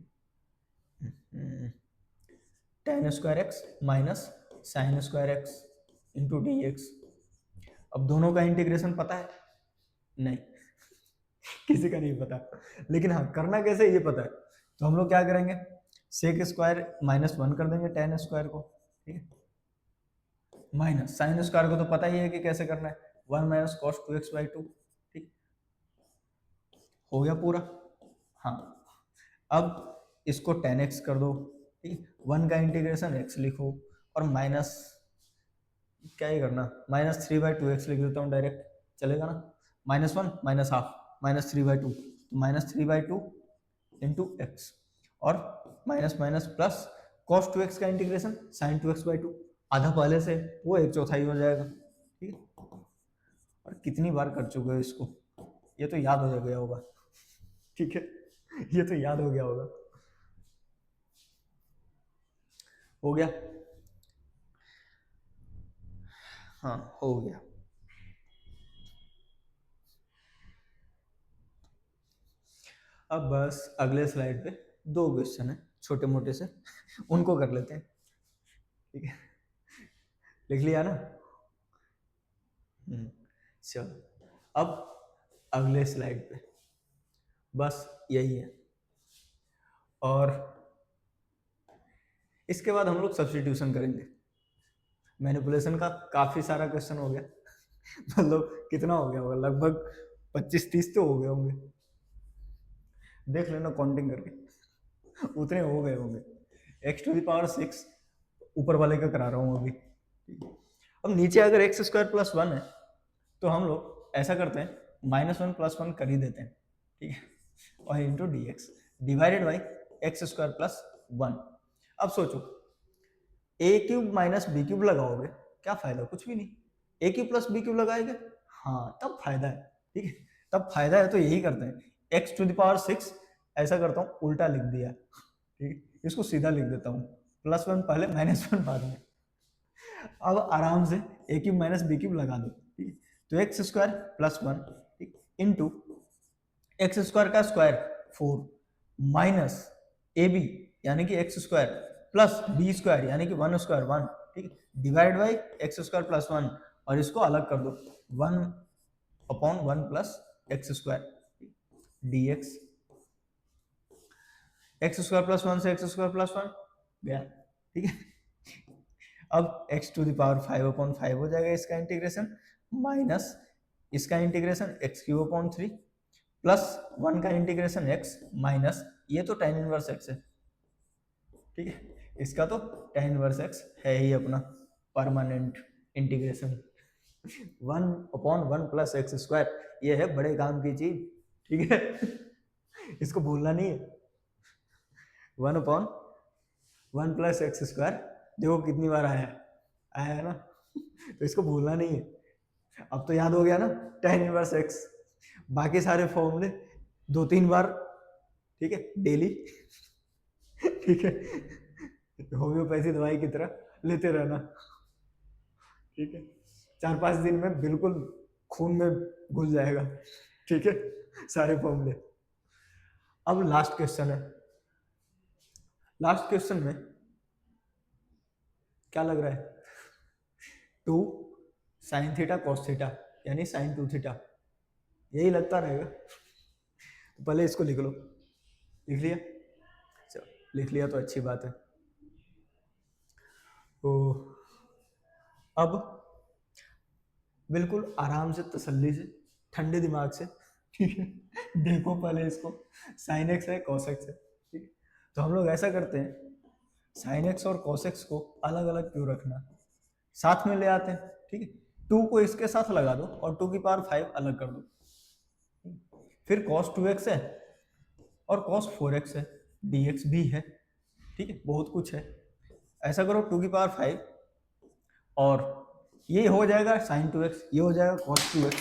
tan square x minus sine square x into d x. अब दोनों का इंटीग्रेशन पता है, नहीं किसी का नहीं पता, लेकिन हाँ करना कैसे ये पता है, तो हम लोग क्या करेंगे, सेक स्क्वायर माइनस 1 कर देंगे tan स्क्वायर को, ठीक है, माइनस साइन स्क्वायर को तो पता ही है कि कैसे करना है, 1 माइनस कॉस 2x/2, ठीक, हो गया पूरा। हाँ, अब इसको tan x कर दो, ठीक, 1 का इंटीग्रेशन x लिखो और माइनस क्या ही करना, -3/2x लिख देता हूँ डायरेक्ट, चलेगा ना, -1 -1/2 -3/2, तो -3/2 इंटू एक्स, और minus minus plus cos 2x का इंटीग्रेशन sin 2x/2, आधा पहले से वो 1/4 हो जाएगा। ठीक है, और कितनी बार कर चुके हो इसको, ये तो याद हो गया होगा। ठीक है, ये तो याद हो गया होगा। हो गया, हाँ हो गया। अब बस अगले स्लाइड पे 2 क्वेश्चन है छोटे मोटे से, उनको कर लेते हैं। ठीक है, लिख लिया ना? चलो अब अगले स्लाइड पे बस यही है, और इसके बाद हम लोग सब्स्टिट्यूशन करेंगे। मैनिपुलेशन का काफी सारा क्वेश्चन हो गया। मतलब कितना हो गया होगा, लगभग 25-30 तो हो गए होंगे, देख लेना काउंटिंग करके, उतने हो गए होंगे। x⁶ ऊपर वाले का करा रहा हूँ अभी। अब नीचे अगर x² + 1 है तो हम लोग ऐसा करते हैं, -1 + 1 कर ही देते हैं। ठीक है, और into dx divided by x² + 1। अब सोचो a³ - b³ लगाओगे, क्या फायदा? कुछ भी नहीं। a³ + b³ लगाएंगे, हाँ तब फायदा है। ठीक है, तब फायदा है, तो यही करते हैं। x⁶ ऐसा करता हूँ, उल्टा लिख दिया। ठीक, इसको सीधा लिख देता हूँ, +1 पहले -1 बाद में। अब आराम से a³ - b³ लगा दो। ठीक, तो x² + 1 इंटू x² का स्क्वायर 4 माइनस ab यानी कि x² प्लस b² यानी कि 1² 1। ठीक, डिवाइड बाई x² + 1, और इसको अलग कर दो, 1/1 + x² dx। x² + 1 से x² + 1 गया। ठीक है, अब x⁵ हो जाएगा इसका इंटीग्रेशन, माइनस इसका इंटीग्रेशन x³/3 प्लस 1 का इंटीग्रेशन x माइनस ये तो tan 1x है। ठीक है, इसका तो tan 1x है ही अपना परमानेंट इंटीग्रेशन। 1/1 + x², ये है बड़े काम की चीज। ठीक है, इसको भूलना नहीं है। 1/1 + x², देखो कितनी बार आया है ना, तो इसको भूलना नहीं है। अब तो याद हो गया ना, tan 1x। बाकी सारे फॉर्मूले 2-3 बार, ठीक है, डेली। ठीक है, होम्योपैथी दवाई की तरह लेते रहना। ठीक है, 4-5 दिन में बिल्कुल खून में घुस जाएगा। ठीक है, सारे फॉर्मूले। अब लास्ट क्वेश्चन है। लास्ट क्वेश्चन में क्या लग रहा है? 2 sin θ cos θ यानी sin 2θ, यही लगता रहेगा। तो पहले इसको लिख लो। लिख लिया? चलो, लिख लिया तो अच्छी बात है। तो अब बिल्कुल आराम से, तसल्ली से, ठंडे दिमाग से, ठीक है, देखो पहले इसको। sin x है, cos x है। ठीक है, तो हम लोग ऐसा करते हैं, sin x और cos x को अलग अलग क्यों रखना, साथ में ले आते हैं। ठीक है, 2 को इसके साथ लगा दो और 2⁵ अलग कर दो। फिर cos 2x है और cos 4x है, dx भी है। ठीक है, बहुत कुछ है। ऐसा करो 2⁵, और ये हो जाएगा sin 2x, ये हो जाएगा cos 2x,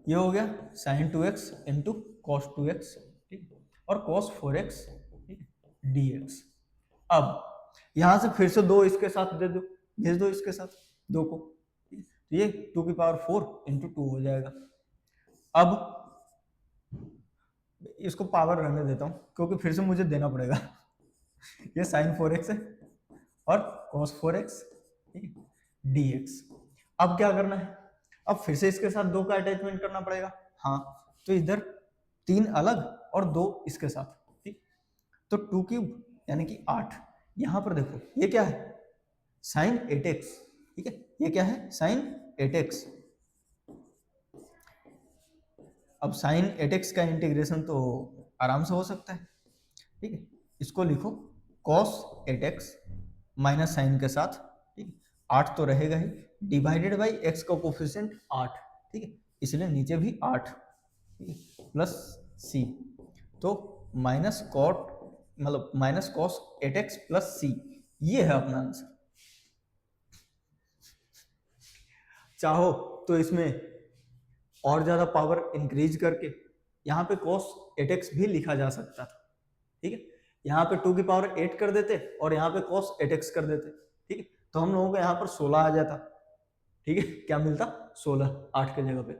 ये हो गया sin 2x into cos 2x। ठीक, और cos 4x dx। अब यहां से फिर से 2 इसके साथ दे दो, भेज दो इसके साथ 2 को, तो ये 2⁴ इंटू 2 हो जाएगा। अब इसको पावर रहने देता हूं, क्योंकि फिर से मुझे देना पड़ेगा। ये sin 4x है और cos 4x dx। अब क्या करना है? अब फिर से इसके साथ 2 का अटैचमेंट करना पड़ेगा। हाँ, तो इधर 3 अलग और 2 इसके साथ। ठीक, तो 2³ यानी कि 8। यहां पर देखो ये क्या है, sin 8x। ठीक है, ये क्या है, sin 8x। अब sin 8x का इंटीग्रेशन तो आराम से हो सकता है। ठीक है, इसको लिखो cos 8x माइनस साइन के साथ। ठीक है, 8 तो रहेगा ही, डिवाइडेड बाई x का कोफिशिएंट 8। ठीक है, इसलिए नीचे भी 8 प्लस c। तो माइनस कॉट मतलब minus cos 8x plus c, ये है अपना आंसर। चाहो तो इसमें और ज्यादा पावर इंक्रीज करके यहाँ पे cos 8x भी लिखा जा सकता था, ठीक है। यहाँ पे 2 की पावर 8 कर देते और यहाँ पे cos 8x कर देते, ठीक है। तो हम लोगों को यहाँ पर 16 आ जाता, ठीक है। क्या मिलता? 16, 8 के जगह पे।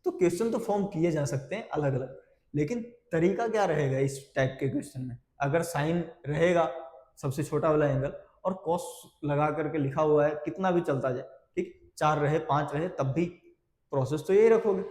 तो क्वेश्चन तो फॉर्म किए जा सकते हैं अलग अलग, लेकिन तरीका क्या रहेगा इस टाइप के क्वेश्चन में? अगर साइन रहेगा सबसे छोटा वाला एंगल और कॉस लगा करके लिखा हुआ है, कितना भी चलता जाए, ठीक, 4 रहे 5 रहे, तब भी प्रोसेस तो यही रखोगे।